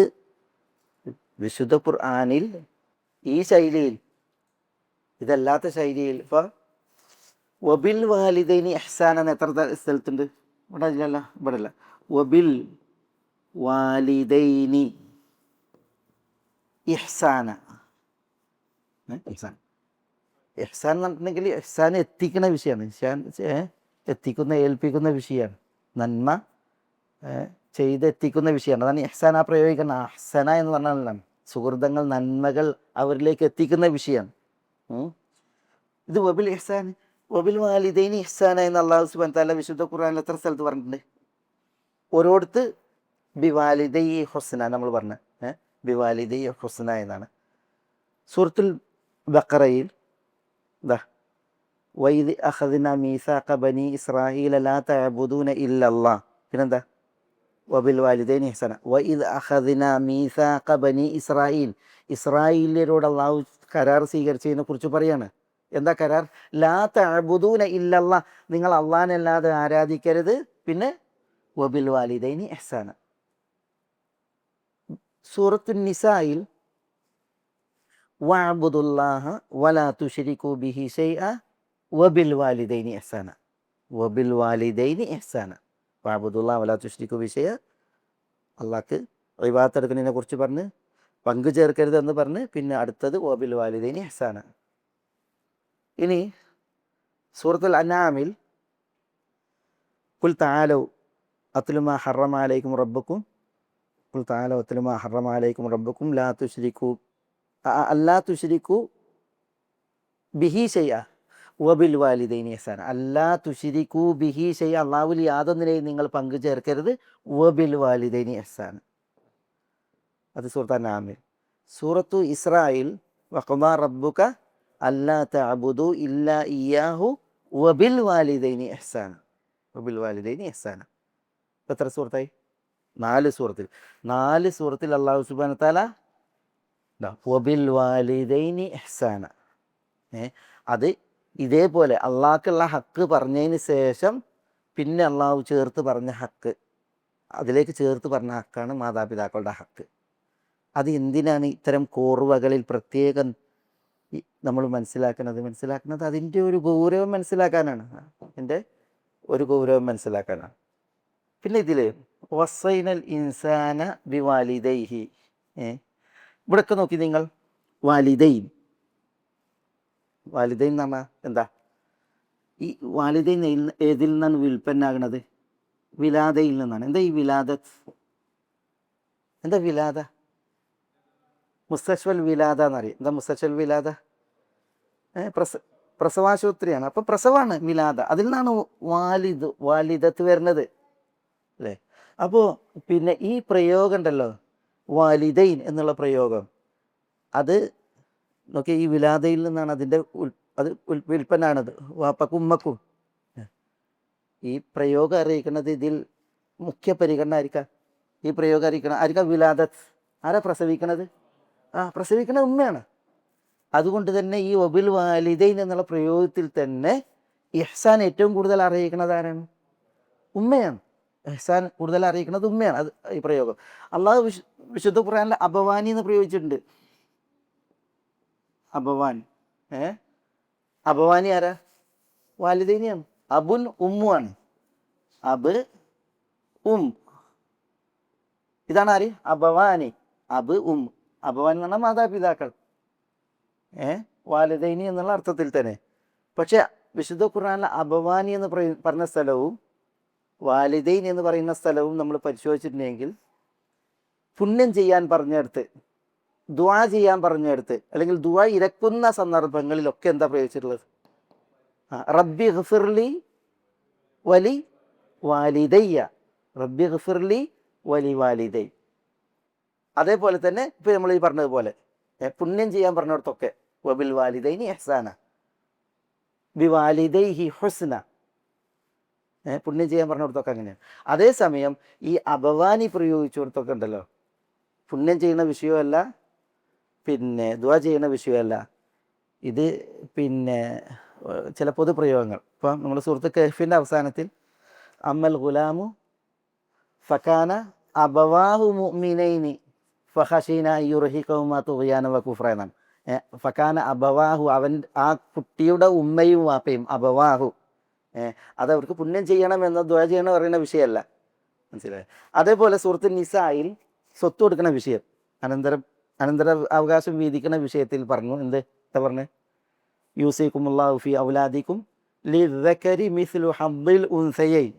വിശുദ്ധ ഖുർആനിൽ ഈ ശൈലിയിൽ, ഇതല്ലാത്ത ശൈലിയിൽ ഇപ്പോൾ വബിൽ വാലിദൈനി ഇഹ്സാന എന്ന് എത്ര സ്ഥലത്തുണ്ട്? ഇവിടെ ഇല്ലല്ലോ, ഇവിടെ അല്ല. വബിൽ വാലിദൈനി ഇഹ്സാന, ഇഹ്സാൻ ഇഹ്സാൻ എന്ന് പറഞ്ഞിട്ടുണ്ടെങ്കിൽ ഇഹ്സാൻ എത്തിക്കുന്ന വിഷയമാണ്. ഇഹ്സാൻ എത്തിക്കുന്ന, ഏൽപ്പിക്കുന്ന വിഷയമാണ്, നന്മ ചെയ്തെത്തിക്കുന്ന വിഷയമാണ്. അതാണ് ഇഹ്സാൻ ആ പ്രയോഗിക്കുന്ന. അഹ്സന എന്ന് പറഞ്ഞാൽ സുഹൃതങ്ങൾ, നന്മകൾ അവരിലേക്ക് എത്തിക്കുന്ന വിഷയമാണ്. ഇത് വബിൽ ഇഹ്സാൻ, വബിൽ വാലിദൈനി ഇഹ്സാന എന്ന് അല്ലാഹു സുബ്ഹാനഹു വ തആല വിശുദ്ധ ഖുർആനിൽ എത്ര സ്ഥലത്ത് പറഞ്ഞിട്ടുണ്ട്? ഓരോടത്ത് ബിവാലിദൈ ഹുസ്ന നമ്മൾ പറഞ്ഞ ബിവാലിദൈ ഹുസ്ന എന്നാണ്. സൂറത്തുൽ ബഖറയിൽ ദാ വൈദ് അഖദ്ന മീസാഖ ബനി ഇസ്രായീല ലാ തഅബുദൂന ഇല്ലല്ലാഹ്, പിന്നെന്താ? വബിൽ വാലിദൈനി ഇഹ്സാന. വൈദ് അഖദ്ന മീസാഖ ബനി ഇസ്രായീൽ, ഇസ്രായേലിയരോട് അള്ളാഹു കരാർ സ്വീകരിച്ചതിനെ കുറിച്ച് പറയാണ്. എന്താ കരാർ? ലാ തഅബുദൂന ഇല്ലല്ലാഹ്, നിങ്ങൾ അള്ളാഹനെ അല്ലാതെ ആരാധിക്കരുത്. പിന്നെ വബിൽ വാലിദൈനി ഇഹ്സാന. സൂറത്തുൻ നിസായിൽ വഅബ്ദുല്ലാഹ വലാ തുശ്രികൂ ബിഹി ശൈഅ വബിൽ വാലിദൈനി ഇഹ്സാന, വബിൽ വാലിദൈനി ഇഹ്സാന. വഅബ്ദുല്ലാഹ വലാ തുശ്രികൂ ബിഹി ശൈഅ, അള്ളാഹ്ക്ക് ഇബാദത്ത് എടുക്കുന്നതിനെ കുറിച്ച് പറഞ്ഞ് പങ്കു ചേർക്കരുത് എന്ന് പറഞ്ഞ് പിന്നെ അടുത്തത് വബിൽ വാലിദൈനി ഇഹ്സാന. ഇനി സൂറത്തുൽ അൻആമിൽ ഖുൽ തആലൗ അത്ലു മാ ഹറമ അലൈക്കും റബ്ബുക്കും, ഖുൽ തആലൗ അത്ലു മാ ഹറമ അലൈക്കും റബ്ബുക്കും ലാ തുശ്രികൂ അല്ലാ തുശ്രികൂ ബിഹി ശൈഅ വബിൽ വാലിദൈനി ഇഹ്സാന. അല്ലാ തുശ്രികൂ ബിഹി ശൈഅ, അല്ലാഹുവിൽ യാതൊന്നിനെയും നിങ്ങൾ പങ്കു ചേർക്കരുത്. വബിൽ വാലിദൈനി ഇഹ്സാന, അത് സൂറത്ത് അൻആമിൽ. സൂറത്തു ഇസ്രായിൽ വഖദാ റബ്ബുക അല്ലാ തഅബുദു ഇല്ലാ ഇയ്യാഹു വബിൽ വാലിദൈനി ഇഹ്സാന, വബിൽ വാലിദൈനി ഇഹ്സാന. എത്ര സൂറത്തായി? 4 സൂറത്തിൽ. 4 സൂറത്തിൽ അല്ലാഹു സുബ്ഹാനഹു വ തആല വബിൽ വാലിദൈനി ഇഹ്സാന. അത് ഇതേപോലെ അള്ളാഹ്ക്കുള്ള ഹക്ക് പറഞ്ഞതിന് ശേഷം പിന്നെ അള്ളാഹു ചേർത്ത് പറഞ്ഞ ഹക്ക്, അതിലേക്ക് ചേർത്ത് പറഞ്ഞ ഹക്കാണ് മാതാപിതാക്കളുടെ ഹക്ക്. അത് എന്തിനാണ് ഇത്തരം കോർവകളിൽ പ്രത്യേകം നമ്മൾ മനസ്സിലാക്കുന്നത്? അതിൻ്റെ ഒരു ഗൗരവം മനസ്സിലാക്കാനാണ്, അതിൻ്റെ ഒരു ഗൗരവം മനസ്സിലാക്കാനാണ്. പിന്നെ ഇതിൽ വസൈനൽ ഇൻസാന ബി വാലിദൈഹി, ഇവിടെയൊക്കെ നോക്കി നിങ്ങൾ, വാലിദൈൻ, വാലിദൈൻ എന്ന് പറഞ്ഞാൽ എന്താ? ഈ വാലിദൈൻ ഏതിൽ നിന്നാണ് വിൽപ്പന്നാകണത്? വിലാദയിൽ നിന്നാണ്. എന്താ ഈ വിലാദത്ത്? എന്താ വിലാദ? മുസ്തശ്വൽ വിലാദ എന്നറിയാം. എന്താ മുസ്തശ്വൽ വിലാദ? പ്രസവാശുപത്രിയാണ്. അപ്പം പ്രസവമാണ് വിലാദ, അതിൽ നിന്നാണ് വാലിദത്ത് വരുന്നത് അല്ലേ? അപ്പോൾ പിന്നെ ഈ പ്രയോഗം ഉണ്ടല്ലോ, വാലിദൈൻ എന്നുള്ള പ്രയോഗം, അത് നോക്കി ഈ വിലാദയിൽ നിന്നാണ് അതിൻ്റെ അത് വിൽപ്പനാണത്. വാപ്പക്കും ഉമ്മക്കും. ഈ പ്രയോഗം അറിയിക്കുന്നത് ഇതിൽ മുഖ്യ പരിഗണന ആയിരിക്കാം. ഈ പ്രയോഗം അറിയിക്കണം ആയിരിക്കാം വിലാദത്ത്. ആരാ പ്രസവിക്കണത്? പ്രസവിക്കണത് ഉമ്മയാണ്. അതുകൊണ്ട് തന്നെ ഈ വബിൽ വാലിദൈൻ എന്നുള്ള പ്രയോഗത്തിൽ തന്നെ ഇഹ്സാൻ ഏറ്റവും കൂടുതൽ അറിയിക്കുന്നത് ആരാണ്? ഉമ്മയാണ്. ഇഹ്സാൻ കൂടുതൽ അറിയിക്കുന്നത് ഉമ്മയാണ്. അത് ഈ പ്രയോഗം അള്ളാഹു വിശുദ്ധ ഖുർആനിൽ അബവാനി എന്ന് പ്രയോഗിച്ചിട്ടുണ്ട്. അബവാൻ അബവാനി ആരാ? വാലിദൈനിയാണ്. അബുൻ ഉമ്മുമാണ്. അബ് ഇതാണ് ആര്? അബവാനി. അബ് അബവാനി എന്ന് പറഞ്ഞാൽ മാതാപിതാക്കൾ. വാലിദൈനി എന്നുള്ള അർത്ഥത്തിൽ തന്നെ. പക്ഷെ വിശുദ്ധ ഖുർആനിലെ അബവാനി എന്ന് പറഞ്ഞ സ്ഥലവും വാലിദൈൻ എന്ന് പറയുന്ന സ്ഥലവും നമ്മൾ പരിശോധിച്ചിട്ടുണ്ടെങ്കിൽ പുണ്യം ചെയ്യാൻ പറഞ്ഞെടുത്ത്, ദുആ ചെയ്യാൻ പറഞ്ഞെടുത്ത്, അല്ലെങ്കിൽ ദുആ ഇരക്കുന്ന സന്ദർഭങ്ങളിലൊക്കെ എന്താ പ്രയോഗിച്ചിട്ടുള്ളത്? റബ്ബി ഗ്ഫിർലി വലി വാലിദയ്യ. റബ്ബി ഗ്ഫിർലി വലി വാലിദൈ. അതേപോലെ തന്നെ ഇപ്പം നമ്മൾ ഈ പറഞ്ഞതുപോലെ പുണ്യം ചെയ്യാൻ പറഞ്ഞിടത്തൊക്കെ വബിൽ വാലിദൈനി ഇഹ്സാന ബി വാലിദൈഹി ഹുസ്ന. പുണ്യം ചെയ്യാൻ പറഞ്ഞിടത്തൊക്കെ അങ്ങനെയാണ്. അതേസമയം ഈ അബവാനി പ്രയോഗിച്ചിടത്തൊക്കെ ഉണ്ടല്ലോ, പുണ്യം ചെയ്യുന്ന വിഷയമല്ല, പിന്നെ ദുആ ചെയ്യുന്ന വിഷയമല്ല. ഇത് പിന്നെ ചില പൊതുപ്രയോഗങ്ങൾ. ഇപ്പം നമ്മൾ സൂറത്ത് കഹ്ഫിൻ്റെ അവസാനത്തിൽ അമ്മൽ ഗുലാമു ഫകാന അബവാഹു മുഅ്മിനൈനി ഫഖശീന യുർഹിഖുമാ തുഗ്യാന വകുഫ്ര എന്നാണ്. ഫകാന അബവാഹു, ആ കുട്ടിയുടെ ഉമ്മയും വാപ്പയും അബവാഹു. അതവർക്ക് പുണ്യം ചെയ്യണം എന്ന ദുആ ചെയ്യണം പറയുന്ന വിഷയമല്ല. മനസ്സിലായി? അതേപോലെ സൂറത്ത് നിസായിൽ സ്വത്ത് കൊടുക്കുന്ന വിഷയം, അനന്തര അവകാശം വീതിക്കുന്ന വിഷയത്തിൽ പറഞ്ഞു. എന്താ പറഞ്ഞു? യൂസിക്കുമുല്ലാഹു ഫീ ഔലാദിക്കും ലിദ്ദക്കരി മിസ്ലു ഹദ്ദിൽ ഉൻസയൈൻ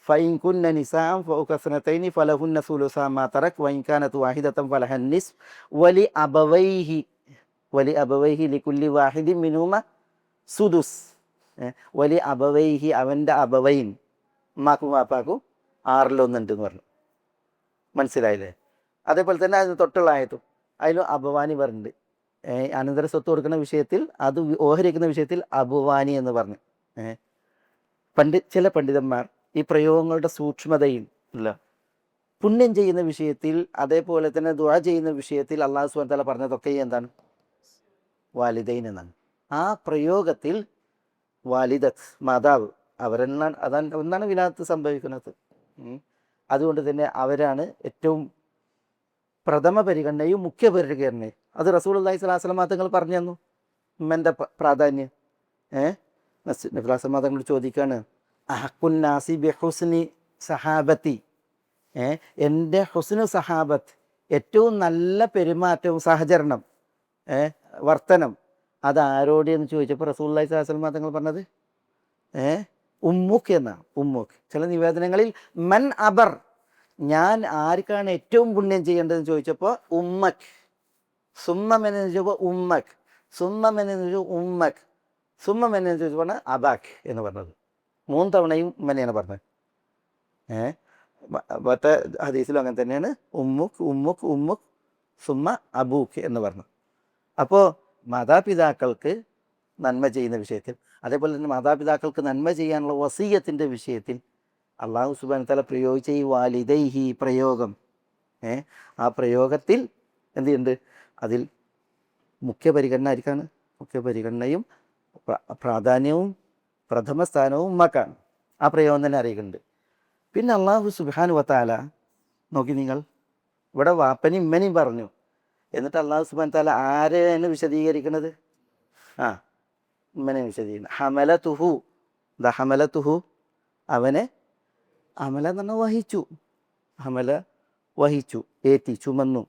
ഫഇൻ കുന്ന നിസാഅൻ ഫൗക സനതൈനി ഫലഹുന്ന സുലുസാ മാ തറക് വഇൻ കാനത് വാഹിദതൻ ഫലഹൻ നിസ്ഫ് വലി അബവൈഹി ലികുല്ലി വാഹിദിൻ മിൻഹുമാ സുദുസ്. വലി അബവൈഹി, അവൻ്റെ അബവൈൻ, ഉമ്മാക്കും വാപ്പാക്കും 1/6 എന്ന് പറഞ്ഞു. മനസ്സിലായില്ലേ? അതേപോലെ തന്നെ അതിന് തൊട്ടുള്ള ആയത്തും അതിലും അബവാനി പറഞ്ഞിട്ടുണ്ട്. അനന്തര സ്വത്ത് കൊടുക്കുന്ന വിഷയത്തിൽ, അത് ഓഹരിക്കുന്ന വിഷയത്തിൽ അബുവാനി എന്ന് പറഞ്ഞു. ചില പണ്ഡിതന്മാർ ഈ പ്രയോഗങ്ങളുടെ സൂക്ഷ്മതയിൽ ഇല്ല, പുണ്യം ചെയ്യുന്ന വിഷയത്തിൽ അതേപോലെ തന്നെ ദുആ ചെയ്യുന്ന വിഷയത്തിൽ അല്ലാഹു സുബ്ഹാനഹു വ തആല പറഞ്ഞതൊക്കെ എന്താണ്? വാലിദൈൻ എന്നാണ്. ആ പ്രയോഗത്തിൽ വാലിദത്ത്, മാതാവ്, ഒന്നാണ് വിലാദത്ത് സംഭവിക്കുന്നത്. അതുകൊണ്ട് തന്നെ അവരാണ് ഏറ്റവും പ്രഥമ പരിഗണനയും മുഖ്യ പരിഗണനയും. അത് റസൂലുള്ളാഹി സ്വല്ലല്ലാഹു അലൈഹി വസല്ലം തങ്ങൾ പറഞ്ഞു തന്നു ഉമ്മൻ്റെ പ്രാധാന്യം. നബി സ്വല്ലല്ലാഹു അലൈഹി വസല്ലം തങ്ങളോട് ചോദിക്കുകയാണ്, അഹഖുൻ നാസി ബി ഹുസ്നി സഹാബത്തി, എൻ്റെ ഹുസ്നു സഹാബത്ത്, ഏറ്റവും നല്ല പെരുമാറ്റവും സഹചരണം, വർത്തനം, അത് ആരോട് എന്ന് ചോദിച്ചപ്പോൾ റസൂലുള്ളാഹി സ്വല്ലല്ലാഹു അലൈഹി വസല്ലം തങ്ങൾ പറഞ്ഞത് ഉമ്മുക്ക് എന്നാണ്. ഉമ്മുക്ക്. ചില നിവേദനങ്ങളിൽ മൻ അബർ, ഞാൻ ആർക്കാണ് ഏറ്റവും പുണ്യം ചെയ്യേണ്ടതെന്ന് ചോദിച്ചപ്പോൾ ഉമ്മക്ക്. സുമ്മം എന്ന് ചോദിച്ചപ്പോൾ ഉമ്മക്ക്, സുമ്മം എന്ന് ചോദിച്ചപ്പോൾ ഉമ്മക്ക്, സുമ്മം എന്ന് ചോദിച്ചപ്പോൾ അബാക്ക് എന്ന് പറഞ്ഞത്. 3 തവണയും ഉമ്മനെയാണ് പറഞ്ഞത്. മറ്റേ ഹദീസിലും അങ്ങനെ തന്നെയാണ്. ഉമ്മുക്ക് ഉമ്മുക്ക് ഉമ്മുക്ക് സുമ്മ അബൂക്ക് എന്ന് പറഞ്ഞു. അപ്പോൾ മാതാപിതാക്കൾക്ക് നന്മ ചെയ്യുന്ന വിഷയത്തിൽ, അതേപോലെ തന്നെ മാതാപിതാക്കൾക്ക് നന്മ ചെയ്യാനുള്ള വസിയ്യത്തിൻ്റെ വിഷയത്തിൽ അല്ലാഹു സുബ്ഹാനഹു വ തആല പ്രയോഗിച്ച ഈ വാലിദൈഹി പ്രയോഗം, ആ പ്രയോഗത്തിൽ എന്ത് ചെയ്യുന്നുണ്ട്? അതിൽ മുഖ്യ പരിഗണന ആയിരിക്കാണ്. മുഖ്യ പരിഗണനയും പ്രാധാന്യവും പ്രഥമ സ്ഥാനവും ഉമ്മക്കാണ്. ആ പ്രയോഗം തന്നെ അറിയിക്കുന്നുണ്ട്. പിന്നെ അല്ലാഹു സുബ്ഹാനഹു വ തആല നോക്കി നിങ്ങൾ, ഇവിടെ വാപ്പനെയും ഉമ്മനെയും പറഞ്ഞു. എന്നിട്ട് അല്ലാഹു സുബ്ഹാനഹു വ തആല ആരെയാണ് വിശദീകരിക്കുന്നത്? ഉമ്മനെ വിശദീകരിക്കുന്നത്. ഹമലതുഹു, ഹമലതുഹു, അവനെ, ഹമല എന്ന് പറഞ്ഞാൽ വഹിച്ചു, ഹമല വഹിച്ചു, ഏറ്റി, ചുമന്നു.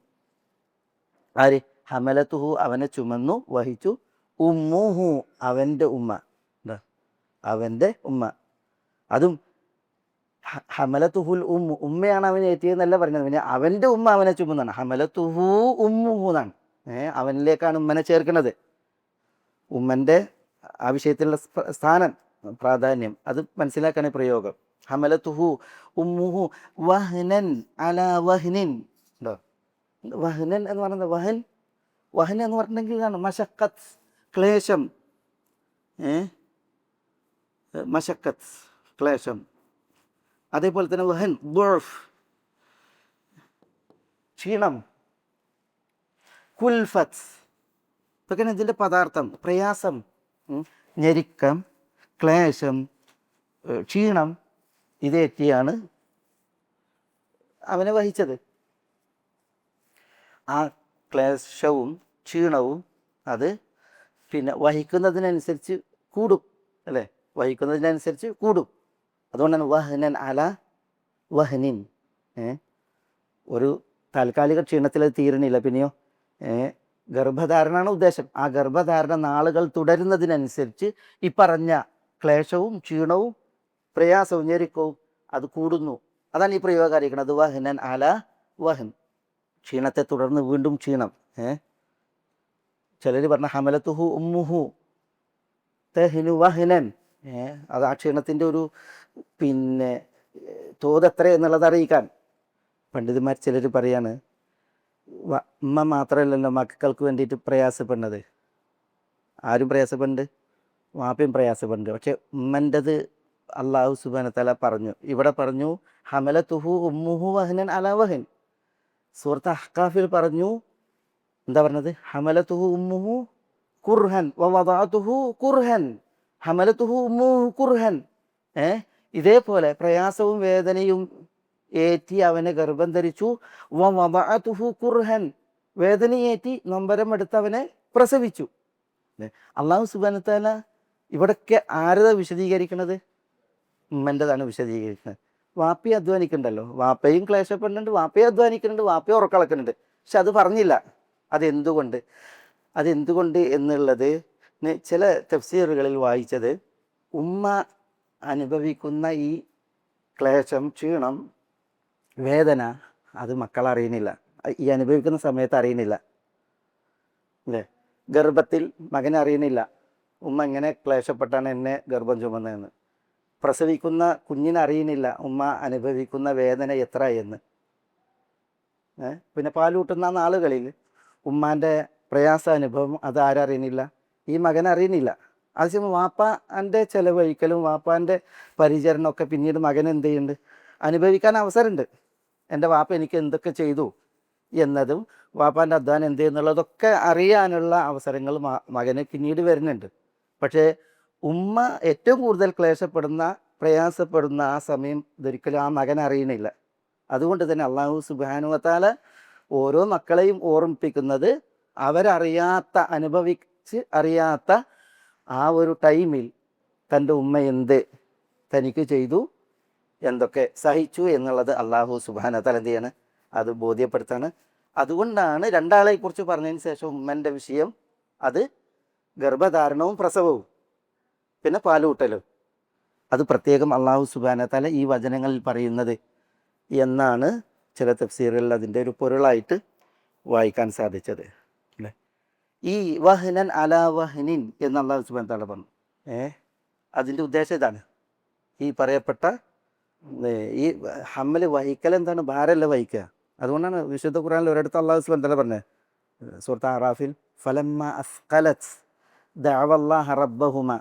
ആര്? ഹമലതുഹു, അവനെ ചുമന്നു, വഹിച്ചു. ഉമ്മുഹു, അവൻ്റെ ഉമ്മ, അവൻ്റെ ഉമ്മ. അതും ഹമലതുഹുൽ ഉമ്മയാണ് അവനെ ഏറ്റിയെന്നല്ല പറഞ്ഞത്, പിന്നെ അവൻ്റെ ഉമ്മ അവനെ ചുമന്നാണ്. ഹമലതുഹു ഉമ്മുഹു എന്നാണ്. അവനിലേക്കാണ് ഉമ്മനെ ചേർക്കുന്നത്. ഉമ്മൻ്റെ ആ വിഷയത്തിലുള്ള സ്ഥാനം, പ്രാധാന്യം, അത് മനസ്സിലാക്കാണ് പ്രയോഗം. ഹമലതുഹു ഉമ്മുഹു വഹ്നൻ അലാ വഹ്നിൻ. ഉണ്ടോ? വഹ്നൻ എന്ന് പറയുന്നത്, വഹൻ എന്ന് പറഞ്ഞിട്ടുണ്ടെങ്കിൽ മശക്കത്ത്, ക്ലേശം, മശക്കത്ത് ക്ലേശം, അതേപോലെ തന്നെ വഹൻ ദുഅഫ് ക്ഷീണം, കുൽഫത്ത് ഇതൊക്കെയാണ് ഇതിൻ്റെ പദാർത്ഥം. പ്രയാസം, ഞെരുക്കം, ക്ലേശം, ക്ഷീണം ഇതേറ്റിയാണ് അവനെ വഹിച്ചത്. ആ ക്ലേശവും ക്ഷീണവും അത് പിന്നെ വഹിക്കുന്നതിനനുസരിച്ച് കൂടും അല്ലേ, വഹിക്കുന്നതിനനുസരിച്ച് കൂടും. അതുകൊണ്ടാണ് വഹ്നൻ അല വഹ്നിൻ. ഒരു താൽക്കാലിക ക്ഷീണത്തിൽ അത് തീരണില്ല, പിന്നെയോ ഗർഭധാരണമാണ് ഉദ്ദേശം. ആ ഗർഭധാരണ നാളുകൾ തുടരുന്നതിനനുസരിച്ച് ഈ പറഞ്ഞ ക്ലേശവും ക്ഷീണവും പ്രയാസവും ഞെരുക്കവും അത് കൂടുന്നു. അതാണ് ഈ പ്രയോഗം അറിയിക്കുന്നത്, വഹ്നൻ അല വഹൻ. ക്ഷീണത്തെ തുടർന്ന് വീണ്ടും ക്ഷീണം. ചിലർ പറഞ്ഞ ഹമലത്തുഹു ഉമ്മുഹു തഹിനു വഹ്നൻ. അത് ആ ക്ഷീണത്തിൻ്റെ ഒരു പിന്നെ തോത് എത്ര എന്നുള്ളത് അറിയിക്കാൻ പണ്ഡിതന്മാർ ചിലർ പറയാണ്, ഉമ്മ മാത്രമല്ലല്ലോ മക്കൾക്ക് വേണ്ടിയിട്ട് പ്രയാസപ്പെടുന്നത്, ആരും പ്രയാസപ്പെടുന്നുണ്ട്, വാപ്പയും പ്രയാസപ്പെടുന്നുണ്ട്. പക്ഷെ ഉമ്മൻ്റെത് അള്ളാഹു സുബ്ഹാനഹു വ തആല പറഞ്ഞു, ഇവിടെ പറഞ്ഞു ഹമലത്തുഹു ഉമ്മുഹു വഹ്നൻ അലാ വഹൻ. സൂറത്ത് അഹ്കാഫിൽ പറഞ്ഞു, എന്താ പറഞ്ഞത്? ഹമലത്തുഹു ഉമ്മുഹു കുർഹൻ വവദഅതുഹു കുർഹൻ. ഹമലത്തുഹു ഉമ്മുഹു കുർഹൻ. ഇതേപോലെ പ്രയാസവും വേദനയും ഏറ്റി അവനെ ഗർഭം ധരിച്ചു. വവദഅതുഹു കുർഹൻ, വേദനയേറ്റി നൊമ്പരം എടുത്ത് അവനെ പ്രസവിച്ചു. അള്ളാഹു സുബ്ഹാനഹു വ തആല ഇവിടൊക്കെ ആരതാ വിശദീകരിക്കുന്നത്? ഉമ്മൻ്റെതാണ് വിശദീകരിക്കുന്നത്. വാപ്പി അധ്വാനിക്കുന്നുണ്ടല്ലോ, വാപ്പയും ക്ലേശപ്പെടുന്നുണ്ട്, വാപ്പയും അധ്വാനിക്കുന്നുണ്ട്, വാപ്പയും ഉറക്കളക്കുന്നുണ്ട്. പക്ഷെ അത് പറഞ്ഞില്ല. അതെന്തുകൊണ്ട് എന്നുള്ളത് ചില തഫ്സീറുകളിൽ വായിച്ചത്, ഉമ്മ അനുഭവിക്കുന്ന ഈ ക്ലേശം, ക്ഷീണം, വേദന അത് മക്കൾ അറിയുന്നില്ല, ഈ അനുഭവിക്കുന്ന സമയത്ത് അറിയുന്നില്ല അല്ലേ. ഗർഭത്തിൽ മകൻ അറിയുന്നില്ല ഉമ്മ എങ്ങനെ ക്ലേശപ്പെട്ടാണ് എന്നെ ഗർഭം ചുമന്നതെന്ന്. പ്രസവിക്കുന്ന കുഞ്ഞിനറിയുന്നില്ല ഉമ്മ അനുഭവിക്കുന്ന വേദന എത്ര എന്ന്. പിന്നെ പാലൂട്ടുന്ന നാളുകളിൽ ഉമ്മാൻ്റെ പ്രയാസാനുഭവം അത് ആരറിയുന്നില്ല, ഈ മകൻ അറിയുന്നില്ല. ആദ്യം വാപ്പാൻ്റെ ചെലവഴിക്കലും വാപ്പാൻ്റെ പരിചരണമൊക്കെ പിന്നീട് മകൻ എന്ത് ചെയ്യുന്നുണ്ട്, അനുഭവിക്കാൻ അവസരമുണ്ട്. എൻ്റെ വാപ്പ എനിക്ക് എന്തൊക്കെ ചെയ്തു എന്നതും വാപ്പാൻ്റെ അധ്വാനം എന്ത് എന്നുള്ളതൊക്കെ അറിയാനുള്ള അവസരങ്ങൾ മകന് പിന്നീട് വരുന്നുണ്ട്. പക്ഷേ ഉമ്മ ഏറ്റവും കൂടുതൽ ക്ലേശപ്പെടുന്ന പ്രയാസപ്പെടുന്ന ആ സമയം ഇതൊരിക്കലും ആ മകൻ അറിയണില്ല. അതുകൊണ്ട് തന്നെ അള്ളാഹു സുബ്ഹാനഹു വ തആല ഓരോ മക്കളെയും ഓർമ്മിപ്പിക്കുന്നത് അവരറിയാത്ത, അനുഭവിച്ച് അറിയാത്ത ആ ഒരു ടൈമിൽ തൻ്റെ ഉമ്മ എന്ത് തനിക്ക് ചെയ്തു, എന്തൊക്കെ സഹിച്ചു എന്നുള്ളത് അള്ളാഹു സുബ്ഹാനഹു വ തആല എന്ത് ചെയ്യാണ്, അത് ബോധ്യപ്പെടുത്താണ്. അതുകൊണ്ടാണ് രണ്ടാളെക്കുറിച്ച് പറഞ്ഞതിന് ശേഷം ഉമ്മൻ്റെ വിഷയം അത് ഗർഭധാരണവും പ്രസവവും പിന്നെ പാലൂട്ടലും അത് പ്രത്യേകം അള്ളാഹു സുബ്ഹാനഹു വ തആല ഈ വചനങ്ങളിൽ പറയുന്നത് എന്നാണ് ചില തഫ്സീറുകളിൽ അതിൻ്റെ ഒരു പൊരുളായിട്ട് വായിക്കാൻ സാധിച്ചത് അല്ലേ. ഈ വഹ്നൻ അലാ വഹ്നിൻ എന്ന് അള്ളാഹു സുബ്ഹാനഹു വ തആല പറഞ്ഞു. അതിൻ്റെ ഉദ്ദേശം ഇതാണ്, ഈ പറയപ്പെട്ട ഈ ഹമ്മല് വഹിക്കൽ എന്താണ്, ഭാരമല്ല വഹിക്കുക. അതുകൊണ്ടാണ് വിശുദ്ധ ഖുർആനിൽ ഒരിടത്ത് അള്ളാഹു സുബ്ഹാനഹു വ തആല പറഞ്ഞത്, സൂറത്ത് അറാഫിൽ, ഫലമ്മ അസ്ഖലത് ദഅവല്ലാഹ റബ്ബഹുമ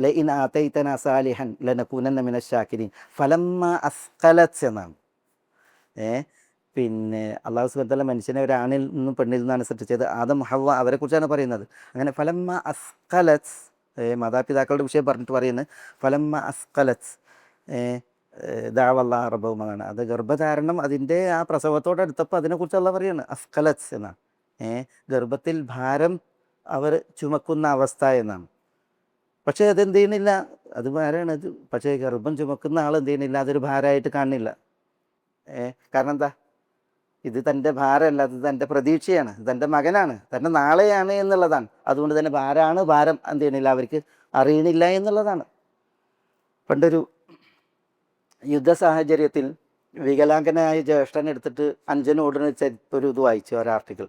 ലഇൻ ആതൈതനാ സാലിഹൻ ലനകൂനന്ന മിനശ് ശാകിരീൻ. ഫലമ്മ അസ്ഖലത് എന്നാണ്. പിന്നെ അള്ളാഹു സുബ്ഹാനഹു വ തആല മനുഷ്യനെ ഒരാണിൽ നിന്നും പെണ്ണിൽ നിന്നാണ് സൃഷ്ടിച്ചത്. ആദം ഹവ്വ അവരെ കുറിച്ചാണ് പറയുന്നത്. അങ്ങനെ ഫലമ്മ അസ്ഖലത്, മാതാപിതാക്കളുടെ വിഷയം പറഞ്ഞിട്ട് പറയുന്നത് ഫലമ്മ അസ്ഖലത് ദഅവല്ലാഹ റബ്ബഹുമ എന്നാണ്. അത് ഗർഭധാരണം അതിൻ്റെ ആ പ്രസവത്തോടടുത്തപ്പോൾ അതിനെക്കുറിച്ച് അള്ളാഹ് പറയുകയാണ് അസ്ഖലത് എന്നാണ്. ഗർഭത്തിൽ ഭാരം അവർ ചുമക്കുന്ന അവസ്ഥ എന്നാണ്. പക്ഷേ അതെന്ത് ചെയ്യണില്ല, അത് ഭാരമാണ് അത്. പക്ഷേ ഗർഭം ചുമക്കുന്ന ആൾ എന്ത് ചെയ്യണില്ല, അതൊരു ഭാരമായിട്ട് കാണുന്നില്ല. കാരണം എന്താ, ഇത് തൻ്റെ ഭാരമല്ല, അത് തൻ്റെ പ്രതീക്ഷയാണ്, തൻ്റെ മകനാണ്, തൻ്റെ നാളെയാണ് എന്നുള്ളതാണ്. അതുകൊണ്ട് തന്നെ ഭാരമാണ്, ഭാരം എന്ത് ചെയ്യണില്ല, അവർക്ക് അറിയണില്ല എന്നുള്ളതാണ്. പണ്ടൊരു യുദ്ധ സാഹചര്യത്തിൽ വികലാംഗനായ ജ്യേഷ്ഠനെ എടുത്തിട്ട് അഞ്ചന് ഓടുന്ന ഒരു ഇത് വായിച്ചു, ഒരു ആർട്ടിക്കിൾ.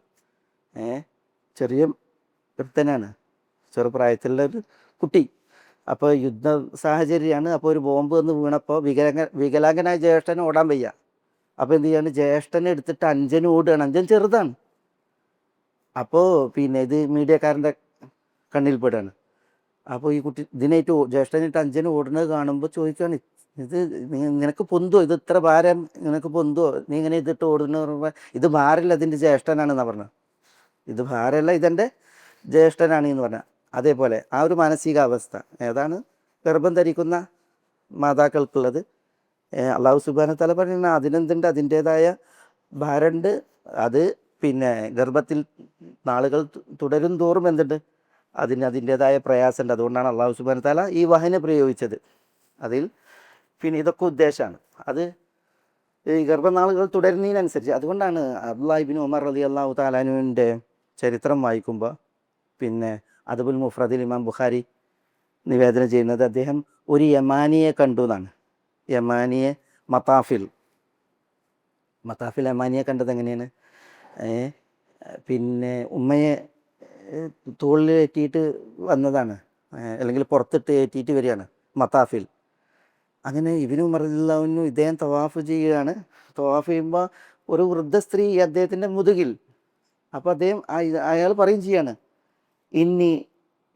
ചെറിയ ഒരുത്തനാണ്, ചെറുപ്രായത്തിലുള്ള ഒരു കുട്ടി. അപ്പോൾ യുദ്ധ സാഹചര്യമാണ്. അപ്പോൾ ഒരു ബോംബ് വന്ന് വീണപ്പോൾ വികലാംഗനായ ജ്യേഷ്ഠനെ ഓടാൻ വയ്യ. അപ്പോൾ എന്ത് ചെയ്യാണ്, ജ്യേഷ്ഠനെ എടുത്തിട്ട് അഞ്ചന് ഓടുകയാണ്. അഞ്ചൻ ചെറുതാണ്. അപ്പോൾ പിന്നെ ഇത് മീഡിയക്കാരൻ്റെ കണ്ണിൽ പെടുകയാണ്. അപ്പോൾ ഈ കുട്ടി ഇതിനായിട്ട് ജ്യേഷ്ഠനായിട്ട് അഞ്ചന് ഓടുന്നത് കാണുമ്പോൾ ചോദിക്കുകയാണ്, ഇത് നിനക്ക് പൊന്തുവോ, ഇത് ഇത്ര ഭാരം നിനക്ക് പൊന്തുവോ, നീ ഇങ്ങനെ ഇതിട്ട് ഓടുന്നു പറയുമ്പോൾ ഇത് ഭാരമല്ല, ഇതിൻ്റെ ജ്യേഷ്ഠനാണെന്നാണ് പറഞ്ഞത്. ഇത് ഭാരമല്ല, ഇതെൻ്റെ ജ്യേഷ്ഠനാണ് എന്ന് പറഞ്ഞാൽ അതേപോലെ ആ ഒരു മാനസികാവസ്ഥ ഏതാണ് ഗർഭം ധരിക്കുന്ന മാതാക്കൾക്കുള്ളത്. അള്ളാഹു സുബ്ഹാനഹു വ തആല പറയുന്ന അതിനെന്തുണ്ട്, അതിൻ്റേതായ ഭാരമുണ്ട്. അത് പിന്നെ ഗർഭത്തിൽ നാളുകൾ തുടരും തോറും എന്തുണ്ട്, അതിൻ്റേതായ പ്രയാസമുണ്ട്. അതുകൊണ്ടാണ് അള്ളാഹു സുബ്ഹാനഹു വ തആല ഈ വഹന് പ്രയോഗിച്ചത്. അതിൽ പിന്നെ ഇതൊക്കെ ഉദ്ദേശമാണ്. അത് ഈ ഗർഭനാളുകൾ തുടരുന്നതിനനുസരിച്ച്. അതുകൊണ്ടാണ് അബ്ദുല്ലാഹി ഇബ്നു ഉമർ റളിയല്ലാഹു തആല അൻഹുവിൻ്റെ ചരിത്രം വായിക്കുമ്പോൾ പിന്നെ അദബുൽ മുഫ്രദിൽ ഇമാം ബുഖാരി നിവേദനം ചെയ്യുന്നത് അദ്ദേഹം ഒരു യമാനിയെ കണ്ടു എന്നാണ്. യമാനിയെ മത്താഫിൽ യമാനിയെ കണ്ടത് എങ്ങനെയാണ്, പിന്നെ ഉമ്മയെ തോളിൽ ഏറ്റിയിട്ട് വന്നതാണ്, അല്ലെങ്കിൽ പുറത്തിട്ട് ഏറ്റിയിട്ട് വരികയാണ് മത്താഫിൽ. അങ്ങനെ ഇബ്നു ഉമർ റളിയല്ലാഹു അൻഹു ഇദ്ദേഹം തവാഫ് ചെയ്യുകയാണ്. തവാഫ് ചെയ്യുമ്പോൾ ഒരു വൃദ്ധ സ്ത്രീ അദ്ദേഹത്തിൻ്റെ മുതുകിൽ. അപ്പോൾ അദ്ദേഹം അയാൾ പറയും ചെയ്യാണ്, ഇന്നി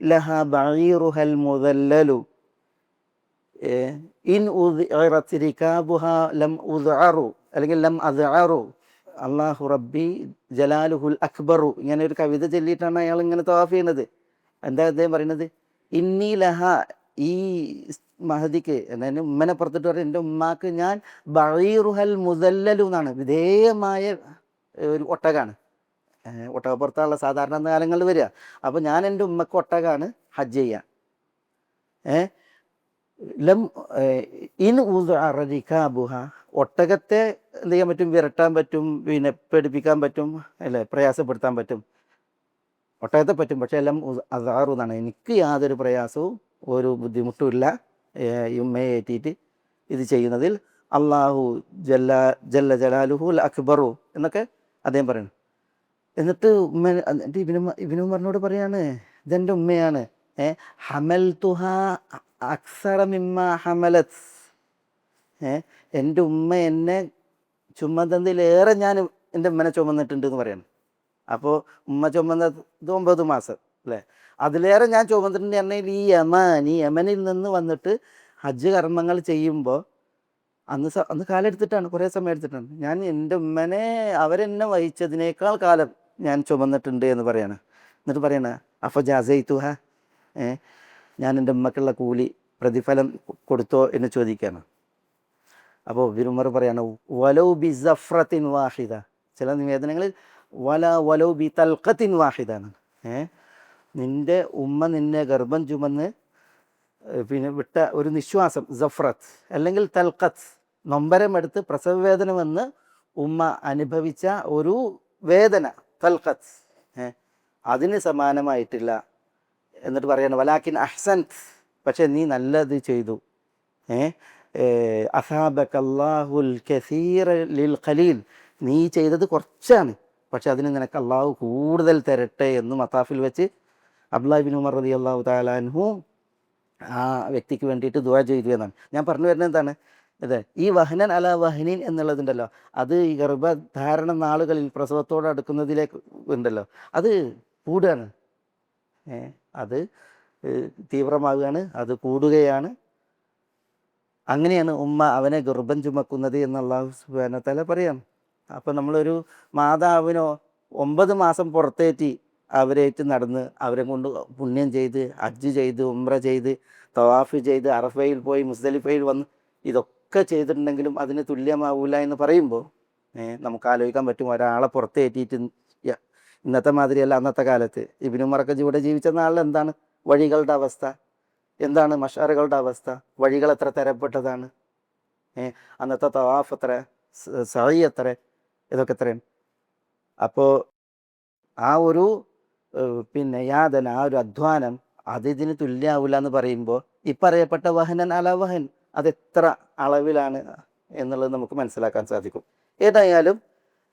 ലഹ ബഈറുഹൽ മുദല്ലലു ഇൻ ഉദ്ഇറത് റികാബുഹ ലം ഉദ്അറു, അല്ലെങ്കിൽ ലം അദ്അറു അല്ലാഹു റബ്ബി ജലാലുഹുൽ അക്ബറു. ഇങ്ങനെ ഒരു കവിത ചൊല്ലിയിട്ടാണ് അയാൾ ഇങ്ങനെ തവാഫ് ചെയ്യുന്നത്. എന്താ അദ്ദേഹം പറയുന്നത്, ഇന്നി ലഹ, ഈ മഹദിക്ക് അതായത് ഉമ്മനെ പുറത്തിട്ട് പറയും, എൻ്റെ ഉമ്മാക്ക് ഞാൻ ബഈറുഹൽ മുദല്ലലു എന്നാണ്, വിധേയമായ ഒരു ഒട്ടകാണ്. ഒട്ടകപ്പുറത്തുള്ള സാധാരണ കാലങ്ങളിൽ വരിക. അപ്പോൾ ഞാൻ എൻ്റെ ഉമ്മക്ക് ഒട്ടകാണ് ഹജ്ജ് ചെയ്യുക. ലം ഇൻ ഉദ്അറ ഒട്ടകത്തെ എന്ത് ചെയ്യാൻ പറ്റും, വിരട്ടാൻ പറ്റും, പിന്നെ പേടിപ്പിക്കാൻ പറ്റും, അല്ലേ, പ്രയാസപ്പെടുത്താൻ പറ്റും. ഒട്ടകത്തെ പറ്റും, പക്ഷേ എല്ലാം അസാറു എന്നാണ്, എനിക്ക് യാതൊരു പ്രയാസവും ഒരു ബുദ്ധിമുട്ടുമില്ല ഈ ഉമ്മയെ ഏറ്റിയിട്ട് ഇത് ചെയ്യുന്നതിൽ. അള്ളാഹു ജല്ല ജലാലുഹുൽ അക്ബറു എന്നൊക്കെ അദ്ദേഹം പറയുന്നു. എന്നിട്ട് ഇബ്നു ഉമറിനോട് പറയാണ്, ഇതെൻ്റെ ഉമ്മയാണ്, ഹമൽതുഹ അക്സറ മിമ്മ ഹമലത്, എൻ്റെ ഉമ്മ എന്നെ ചുമന്നതിലേറെ ഞാൻ എൻ്റെ ഉമ്മനെ ചുമന്നിട്ടുണ്ട് എന്ന് പറയാണ്. അപ്പോൾ ഉമ്മ ചുമന്നത് 9 മാസം അല്ലേ, അതിലേറെ ഞാൻ ചുമന്നിട്ടുണ്ട് പറഞ്ഞാൽ ഈ യമനിൽ നിന്ന് വന്നിട്ട് ഹജ്ജ് കർമ്മങ്ങൾ ചെയ്യുമ്പോൾ അന്ന് കാലം എടുത്തിട്ടാണ്, കുറേ സമയം എടുത്തിട്ടാണ്. ഞാൻ എൻ്റെ ഉമ്മനെ അവരെന്നെ വഹിച്ചതിനേക്കാൾ കാലം ഞാൻ ചുമന്നിട്ടുണ്ട് എന്ന് പറയാണ്. എന്നിട്ട് പറയണ അപ്പോൾ ജാസൈത്തുഹ, ഞാൻ എൻ്റെ ഉമ്മക്കുള്ള കൂലി പ്രതിഫലം കൊടുത്തോ എന്ന് ചോദിക്കുകയാണ്. അപ്പോൾ ഇബ്നു ഉമർ പറയാണ്, വലൗ ബി സഫ്രത്തിൻ വാഹിദ, ചില നിവേദനങ്ങളിൽ വലൗ ബി തൽഖത്തിൻ വാഹിദ ആണ്. നിൻ്റെ ഉമ്മ നിന്നെ ഗർഭം ചുമന്ന് പിന്നെ വിട്ട ഒരു നിശ്വാസം സഫ്രത്ത്, അല്ലെങ്കിൽ തൽഖത്ത്, നൊമ്പരമെടുത്ത് പ്രസവ വേദന വന്ന് ഉമ്മ അനുഭവിച്ച ഒരു വേദന തൽഖത്ത്, അതിന് സമാനമായിട്ടില്ല. എന്നിട്ട് പറയാണ്, വലാക്കിൻ അഹ്സൻത്, പക്ഷേ നീ നല്ലത് ചെയ്തു. അസാബക്കല്ലാഹുൽ കസീറ ലിൽ ഖലീൽ, നീ ചെയ്തത് കുറച്ചാണ്, പക്ഷെ അതിന് നിനക്ക് അള്ളാഹു കൂടുതൽ തരട്ടെ എന്ന് മത്താഫിൽ വെച്ച് അബ്ദുല്ലാഹി ഇബ്നു ഉമർ റളിയല്ലാഹു തആല അൻഹു ആ വ്യക്തിക്ക് വേണ്ടിയിട്ട് ദുആ ചെയ്തു എന്നാണ്. ഞാൻ പറഞ്ഞു വരുന്നത് എന്താണ്, അതെ, ഈ വഹനൻ അല വഹനീൻ എന്നുള്ളതുണ്ടല്ലോ, അത് ഈ ഗർഭധാരണ നാളുകളിൽ പ്രസവത്തോട് അടുക്കുന്നതിലേക്ക് ഉണ്ടല്ലോ, അത് കൂടുകയാണ്, അത് തീവ്രമാവുകയാണ്, അത് കൂടുകയാണ്. അങ്ങനെയാണ് ഉമ്മ അവനെ ഗർഭം ചുമക്കുന്നത് എന്ന് അല്ലാഹു സുബ്ഹാനഹു വ തആല പറയാം. അപ്പം നമ്മളൊരു മാതാവിനോ 9 മാസം പുറത്തേറ്റി അവരേറ്റ് നടന്ന് അവരെ കൊണ്ട് പുണ്യം ചെയ്ത് ഹജ്ജ് ചെയ്ത് ഉംറ ചെയ്ത് തവാഫ് ചെയ്ത് അറഫയിൽ പോയി മുസ്ദലിഫയിൽ വന്ന് ഇതൊക്കെ ചെയ്തിട്ടുണ്ടെങ്കിലും അതിന് തുല്യമാവില്ല എന്ന് പറയുമ്പോൾ നമുക്ക് ആലോചിക്കാൻ പറ്റും, ഒരാളെ പുറത്തേറ്റിയിട്ട് ഇന്നത്തെ മാതിരിയല്ല അന്നത്തെ കാലത്ത്. ഇബ്നു ഉമറൊക്കെ ഇവിടെ ജീവിച്ച നാളിൽ എന്താണ് വഴികളുടെ അവസ്ഥ, എന്താണ് മഷാറുകളുടെ അവസ്ഥ, വഴികൾ എത്ര തരപ്പെട്ടതാണ്, അന്നത്തെ തവാഫ് എത്ര, സഈ എത്ര, ഇതൊക്കെ എത്രയാണ്. അപ്പോൾ ആ ഒരു പിന്നെ യാതന, ആ ഒരു അധ്വാനം അതിന് തുല്യമാവില്ല എന്ന് പറയുമ്പോൾ ഈ പറയപ്പെട്ട വഹനൻ അല വഹൻ അതെത്ര അളവിലാണ് എന്നുള്ളത് നമുക്ക് മനസ്സിലാക്കാൻ സാധിക്കും. ഏതായാലും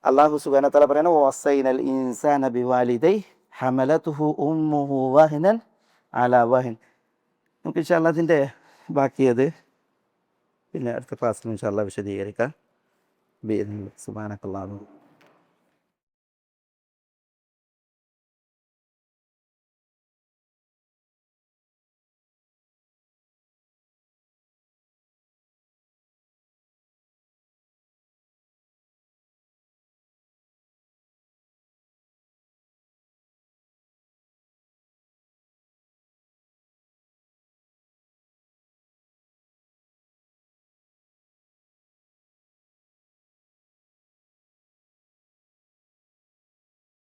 അല്ലാഹു സുബ്ഹാനഹു വ തആല പറയുന്നത്, വസൈനൽ ഇൻസാന ബിവാലിദൈഹി ഹമലതുഹു ഉമ്മുഹു വഹനൻ അല വഹൻ. നമുക്ക് ഇൻഷാ അല്ലാഹ് അതിൻ്റെ ബാക്കിയത് പിന്നെ അടുത്ത ക്ലാസ്സിൽ ഇൻഷാ അല്ലാഹ് വിശദീകരിക്കാം. സുബ്ഹാനക്കല്ലാഹു